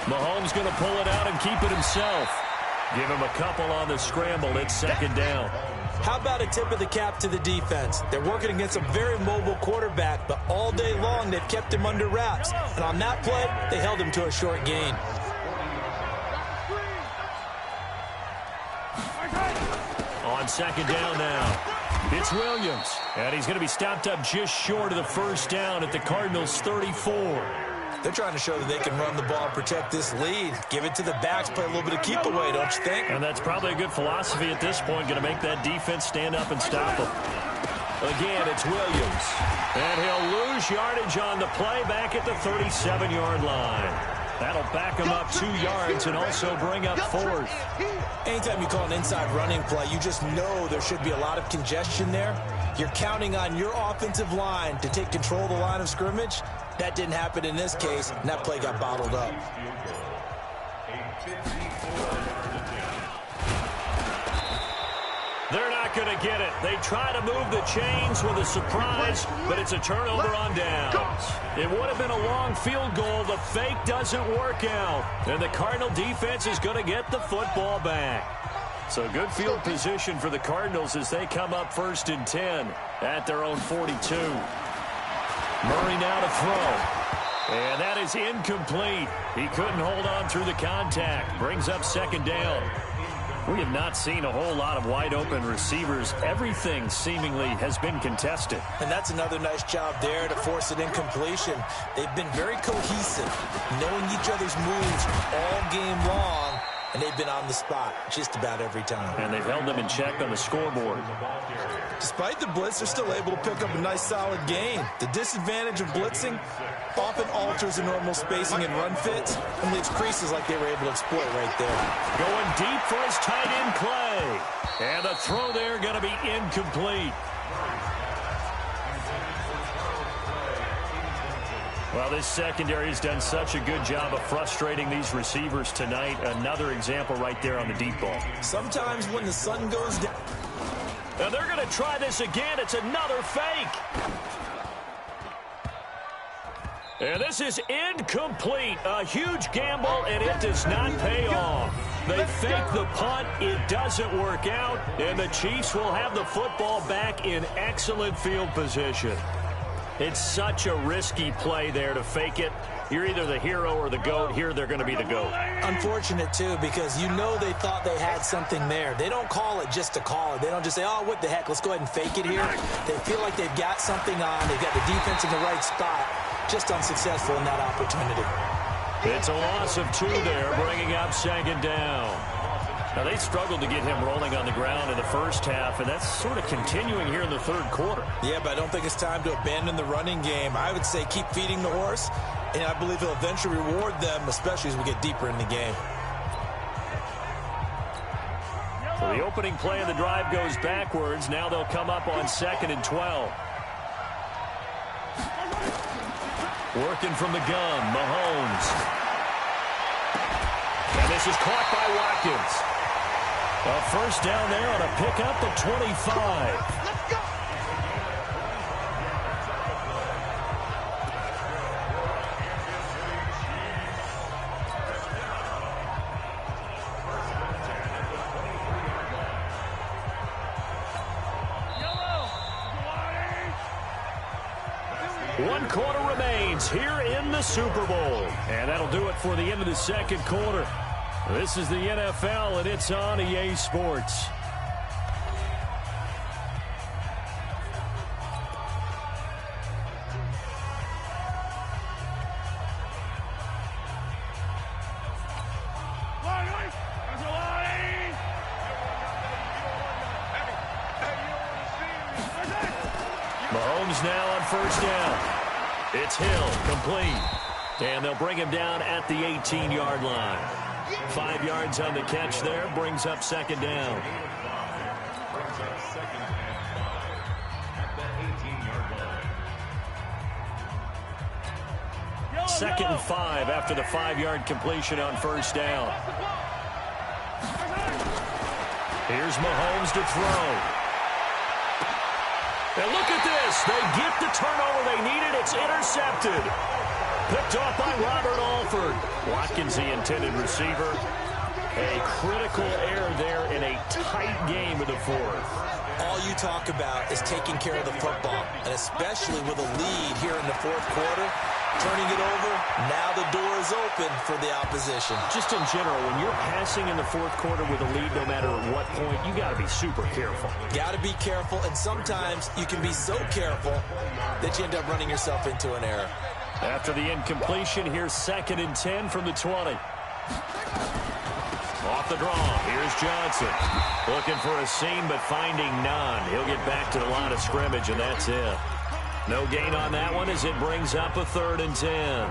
Mahomes going to pull it out and keep it himself. Give him a couple on the scramble. It's second down. How about a tip of the cap to the defense? They're working against a very mobile quarterback, but all day long they've kept him under wraps. And on that play, they held him to a short gain. On second down now, it's Williams. And he's going to be stopped up just short of the first down at the Cardinals' 34. They're trying to show that they can run the ball and protect this lead. Give it to the backs, play a little bit of keep away, don't you think? And that's probably a good philosophy at this point, going to make that defense stand up and stop them. Again, it's Williams. And he'll lose yardage on the play back at the 37-yard line. That'll back him up 2 yards and also bring up fourth. Anytime you call an inside running play, you just know there should be a lot of congestion there. You're counting on your offensive line to take control of the line of scrimmage. That didn't happen in this case, and that play got bottled up. They're not going to get it. They try to move the chains with a surprise, but it's a turnover on downs. It would have been a long field goal. The fake doesn't work out, and the Cardinal defense is going to get the football back. So good field position for the Cardinals as they come up 1st and 10 at their own 42. Murray now to throw. And that is incomplete. He couldn't hold on through the contact. Brings up second down. We have not seen a whole lot of wide-open receivers. Everything seemingly has been contested. And that's another nice job there to force an incompletion. They've been very cohesive, knowing each other's moves all game long, and they've been on the spot just about every time. And they've held them in check on the scoreboard. Despite the blitz, they're still able to pick up a nice solid gain. The disadvantage of blitzing often alters the normal spacing and run fits and leaves creases like they were able to exploit right there. Going deep for his tight end play. And the throw there going to be incomplete. Well, this secondary has done such a good job of frustrating these receivers tonight. Another example right there on the deep ball. Sometimes when the sun goes down. Now they're going to try this again. It's another fake. And this is incomplete. A huge gamble, and it does not pay off. They fake the punt. It doesn't work out, and the Chiefs will have the football back in excellent field position. It's such a risky play there to fake it. You're either the hero or the GOAT. Here they're going to be the GOAT. Unfortunate, too, because you know they thought they had something there. They don't call it just to call it. They don't just say, oh, what the heck, let's go ahead and fake it here. They feel like they've got something on. They've got the defense in the right spot. Just unsuccessful in that opportunity. It's a loss of 2 there, bringing up second down. Now, they struggled to get him rolling on the ground in the first half, and that's sort of continuing here in the third quarter. Yeah, but I don't think it's time to abandon the running game. I would say keep feeding the horse, and I believe he'll eventually reward them, especially as we get deeper in the game. So the opening play of the drive goes backwards. Now they'll come up on 2nd and 12. Working from the gun, Mahomes. And this is caught by Watkins. A first down there on a pickup at 25. One quarter remains here in the Super Bowl. And that'll do it for the end of the second quarter. This is the NFL, and it's on EA Sports. Mahomes now on first down. It's Hill, complete. And they'll bring him down at the 18-yard line. 5 yards on the catch there, brings up second down. Second and 5 after the 5-yard completion on first down. Here's Mahomes to throw. And look at this. They get the turnover they needed. It's intercepted. Picked off by Robert Alford. Watkins, the intended receiver. A critical error there in a tight game of the fourth. All you talk about is taking care of the football, and especially with a lead here in the fourth quarter. Turning it over, now the door is open for the opposition. Just in general, when you're passing in the fourth quarter with a lead, no matter at what point, you got to be super careful. Got to be careful, and sometimes you can be so careful that you end up running yourself into an error. After the incompletion, here's 2nd and 10 from the 20. Off the draw, here's Johnson. Looking for a seam, but finding none. He'll get back to the line of scrimmage, and that's it. No gain on that one as it brings up a 3rd and 10.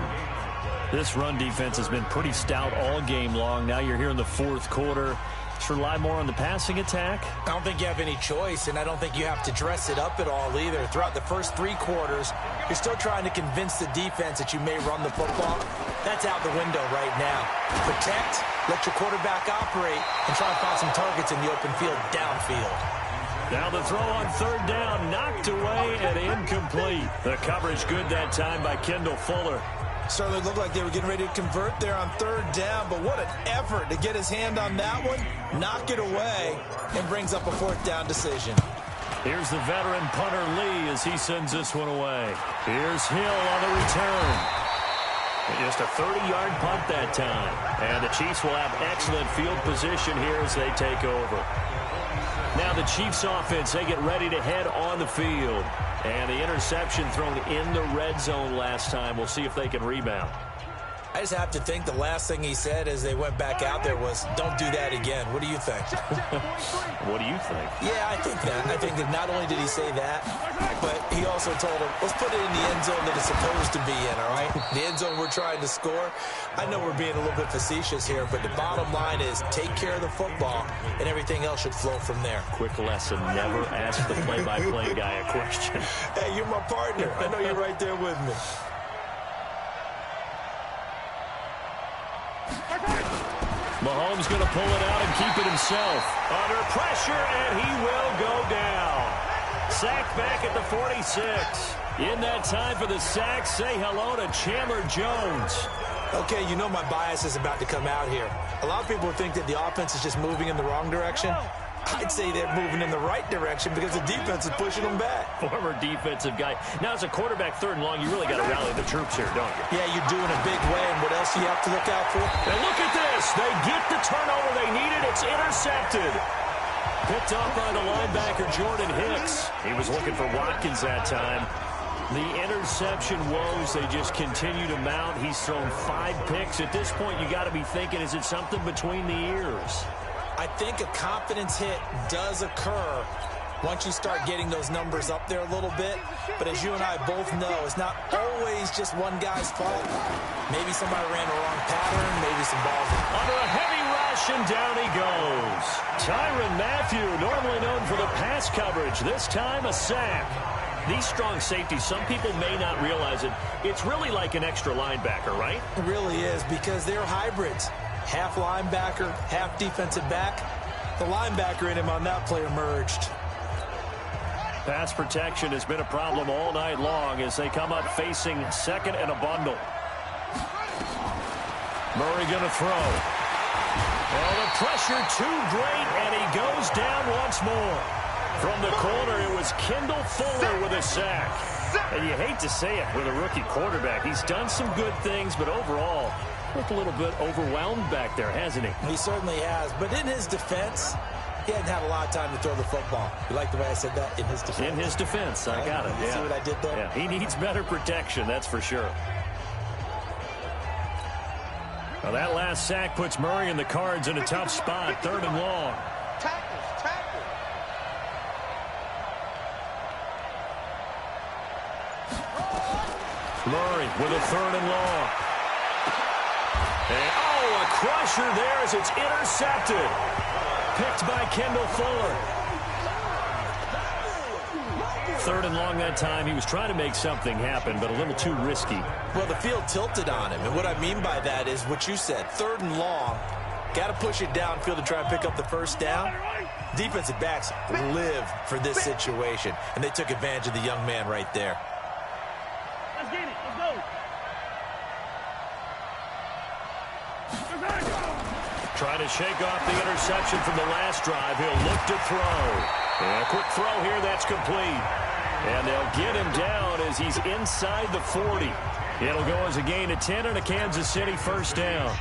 This run defense has been pretty stout all game long. Now you're here in the fourth quarter. Should rely more on the passing attack? I don't think you have any choice, and I don't think you have to dress it up at all either. Throughout the first 3 quarters, you're still trying to convince the defense that you may run the football. That's out the window right now. Protect, let your quarterback operate, and try to find some targets in the open field downfield. Now the throw on 3rd down, knocked away and incomplete. The coverage good that time by Kendall Fuller. Certainly looked like they were getting ready to convert there on 3rd down, but what an effort to get his hand on that one, knock it away, and brings up a 4th down decision. Here's the veteran punter Lee as he sends this one away. Here's Hill on the return. Just a 30-yard punt that time. And the Chiefs will have excellent field position here as they take over. Now the Chiefs offense, they get ready to head on the field. And the interception thrown in the red zone last time. We'll see if they can rebound. I just have to think the last thing he said as they went back out there was, don't do that again. What do you think? What do you think? Yeah, I think that. I think that not only did he say that, but he also told him, let's put it in the end zone that it's supposed to be in, all right? The end zone we're trying to score. I know we're being a little bit facetious here, but the bottom line is take care of the football, and everything else should flow from there. Quick lesson, never ask the play-by-play guy a question. Hey, you're my partner. I know you're right there with me. Mahomes going to pull it out and keep it himself. Under pressure, and he will go down. Sacked back at the 46. In that time for the sack, say hello to Chandler Jones. Okay, you know my bias is about to come out here. A lot of people think that the offense is just moving in the wrong direction. I'd say they're moving in the right direction because the defense is pushing them back. Former defensive guy. Now, as a quarterback 3rd and long, you really got to rally the troops here, don't you? Yeah, you're doing a big way, and what else do you have to look out for? And look at this. They get the turnover they needed. It's intercepted. Picked up by the linebacker, Jordan Hicks. He was looking for Watkins that time. The interception woes, they just continue to mount. He's thrown 5 picks. At this point, you got to be thinking, is it something between the ears? I think a confidence hit does occur once you start getting those numbers up there a little bit. But as you and I both know, it's not always just one guy's fault. Maybe somebody ran the wrong pattern, maybe some balls. Under a heavy rush, and down he goes. Tyrann Mathieu, normally known for the pass coverage, this time a sack. These strong safeties, some people may not realize it. It's really like an extra linebacker, right? It really is, because they're hybrids. Half linebacker, half defensive back. The linebacker in him on that play emerged. Pass protection has been a problem all night long as they come up facing second and a bundle. Murray going to throw. Oh, the pressure too great, and he goes down once more. From the corner, it was Kendall Fuller with a sack. And you hate to say it with a rookie quarterback. He's done some good things, but overall, looked a little bit overwhelmed back there, hasn't he? He certainly has. But in his defense, he hadn't had a lot of time to throw the football. You like the way I said that? In his defense. In his defense. I got it. You yeah. see what I did there? Yeah, he needs better protection, that's for sure. Well, that last sack puts Murray and the Cards in a tough spot, 3rd and long. Tackle. Murray with a 3rd and long. And, oh, a crusher there as it's intercepted. Picked by Kendall Fuller. 3rd and long that time. He was trying to make something happen, but a little too risky. Well, the field tilted on him, and what I mean by that is what you said, 3rd and long. Got to push it downfield to try and pick up the first down. Defensive backs live for this situation, and they took advantage of the young man right there. Let's get it. Let's go. Trying to shake off the interception from the last drive. He'll look to throw. And a quick throw here, that's complete. And they'll get him down as he's inside the 40. It'll go as a gain of 10 and a Kansas City first down.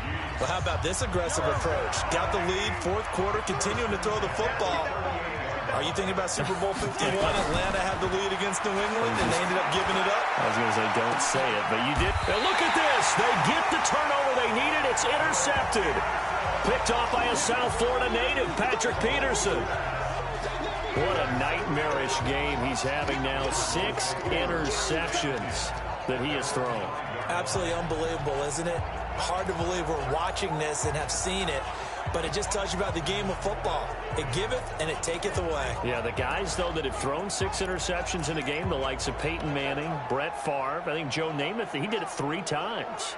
Well, how about this aggressive approach? Got the lead, 4th quarter, continuing to throw the football. Are you thinking about Super Bowl 51? Atlanta had the lead against New England, and they ended up giving it up? I was going to say, don't say it, but you did. Now look at this. They get the turnover they needed. It's intercepted. Picked off by a South Florida native, Patrick Peterson. What a nightmarish game he's having now. 6 interceptions that he has thrown. Absolutely unbelievable, isn't it? Hard to believe we're watching this and have seen it, but it just tells you about the game of football. It giveth and it taketh away. Yeah, the guys, though, that have thrown 6 interceptions in a game, the likes of Peyton Manning, Brett Favre, I think Joe Namath, he did it 3 times.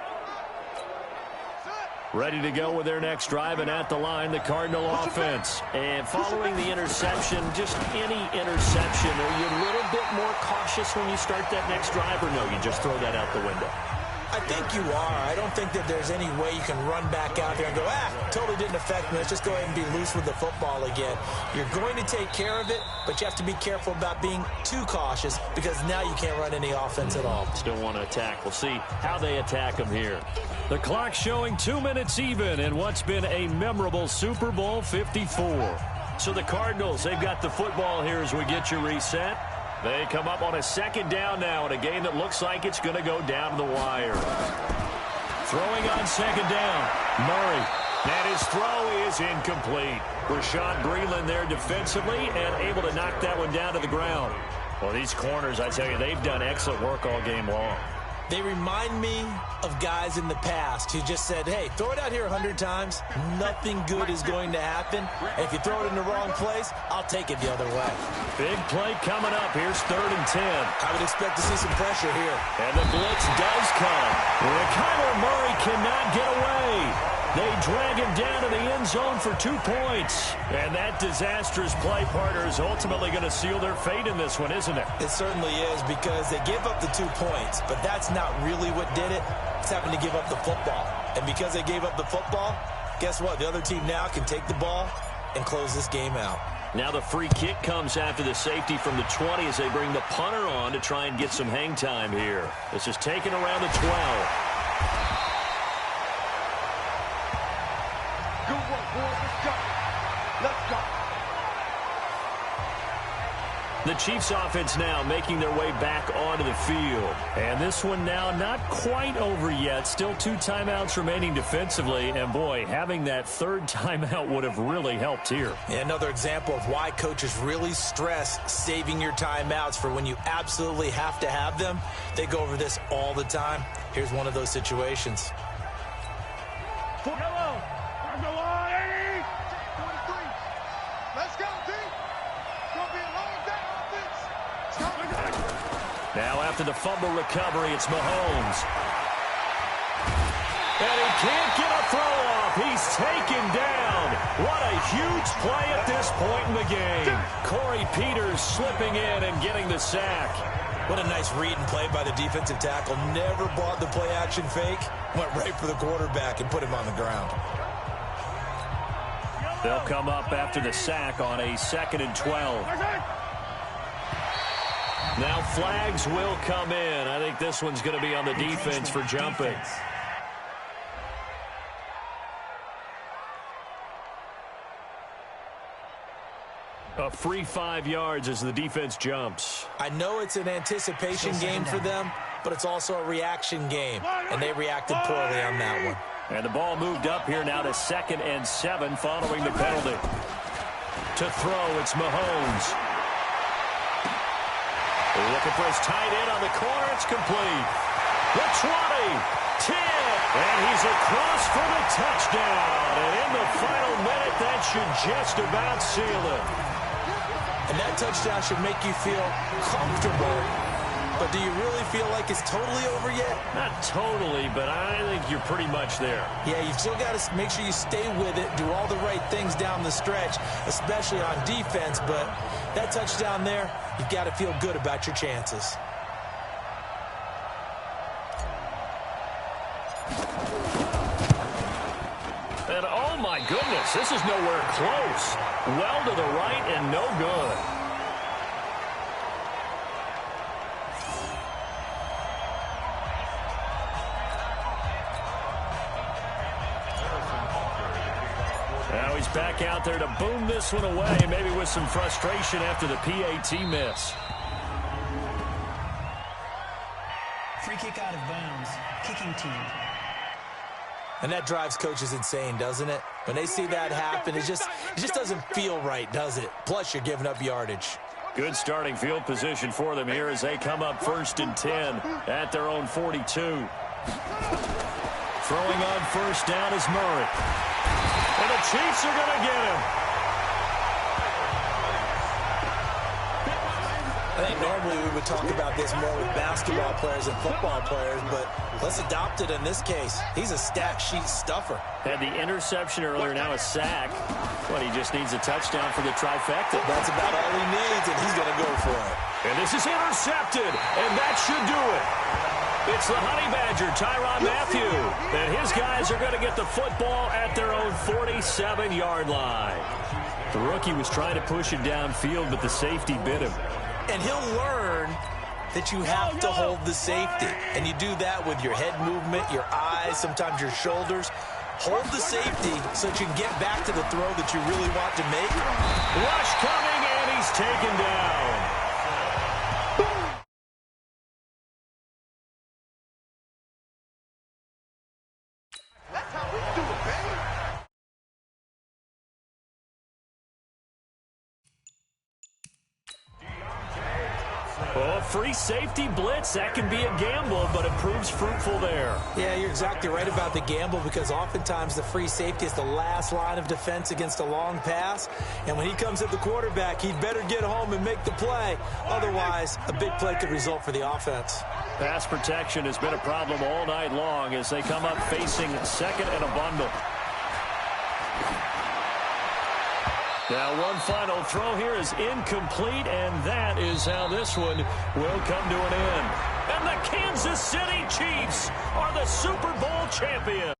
Ready to go with their next drive, and at the line, the Cardinal offense. And following the interception, just any interception, are you a little bit more cautious when you start that next drive, or no, you just throw that out the window? I think you are. I don't think that there's any way you can run back out there and go, totally didn't affect me. Let's just go ahead and be loose with the football again. You're going to take care of it, but you have to be careful about being too cautious because now you can't run any offense at all. Still want to attack. We'll see how they attack them here. The clock showing 2 minutes even in what's been a memorable Super Bowl 54. So the Cardinals, they've got the football here as we get you reset. They come up on a 2nd down now in a game that looks like it's going to go down to the wire. Throwing on 2nd down, Murray. And his throw is incomplete. Rashad Breeland there defensively and able to knock that one down to the ground. Well, these corners, I tell you, they've done excellent work all game long. They remind me of guys in the past who just said, hey, throw it out here 100 times. Nothing good is going to happen. And if you throw it in the wrong place, I'll take it the other way. Big play coming up. Here's 3rd and 10. I would expect to see some pressure here. And the blitz does come. And Kyler Murray cannot get away. They drag him down to the end zone for 2 points. And that disastrous play, partner, is ultimately going to seal their fate in this one, isn't it? It certainly is, because they gave up the 2 points, but that's not really what did it. It's having to give up the football. And because they gave up the football, guess what? The other team now can take the ball and close this game out. Now the free kick comes after the safety from the 20 as they bring the punter on to try and get some hang time here. This is taken around the 12. Good work, boys. Let's go. Let's go. The Chiefs offense now making their way back onto the field. And this one now not quite over yet. Still 2 timeouts remaining defensively. And, boy, having that third timeout would have really helped here. Yeah, another example of why coaches really stress saving your timeouts for when you absolutely have to have them. They go over this all the time. Here's one of those situations. Now after the fumble recovery, it's Mahomes. And he can't get a throw off. He's taken down. What a huge play at this point in the game. Corey Peters slipping in and getting the sack. What a nice read and play by the defensive tackle. Never brought the play-action fake. Went right for the quarterback and put him on the ground. They'll come up after the sack on a 2nd and 12. Now flags will come in. I think this one's going to be on the defense for jumping. A free 5 yards as the defense jumps. I know it's an anticipation game for them, but it's also a reaction game, and they reacted poorly on that one. And the ball moved up here now to 2nd and 7 following the penalty. To throw, it's Mahomes. Looking for his tight end on the corner. It's complete. The 20, 10, and he's across for the touchdown. And in the final minute, that should just about seal it. And that touchdown should make you feel comfortable. But do you really feel like it's totally over yet? Not totally, but I think you're pretty much there. Yeah, you've still got to make sure you stay with it, do all the right things down the stretch, especially on defense. But that touchdown there, you've got to feel good about your chances. And oh my goodness, this is nowhere close. Well to the right and no good. Now he's back out there to boom this one away, maybe with some frustration after the PAT miss. Free kick out of bounds. Kicking team. And that drives coaches insane, doesn't it? When they see that happen, it just doesn't feel right, does it? Plus, you're giving up yardage. Good starting field position for them here as they come up 1st and 10 at their own 42. Throwing on 1st down is Murray. And the Chiefs are going to get him. I think normally we would talk about this more with basketball players and football players, but let's adopt it in this case. He's a stat sheet stuffer. Had the interception earlier, now a sack. But he just needs a touchdown for the trifecta. That's about all he needs, and he's going to go for it. And this is intercepted, and that should do it. It's the Honey Badger, Tyrann Mathieu. And his guys are going to get the football at their own 47-yard line. The rookie was trying to push it downfield, but the safety bit him. And he'll learn that you have to hold the safety. And you do that with your head movement, your eyes, sometimes your shoulders. Hold the safety so that you can get back to the throw that you really want to make. Rush coming, and he's taken down. Well, free safety blitz, that can be a gamble, but it proves fruitful there. Yeah, you're exactly right about the gamble because oftentimes the free safety is the last line of defense against a long pass. And when he comes at the quarterback, he'd better get home and make the play. Otherwise, a big play could result for the offense. Pass protection has been a problem all night long as they come up facing 2nd and a bundle. Now one final throw here is incomplete, and that is how this one will come to an end. And the Kansas City Chiefs are the Super Bowl champions.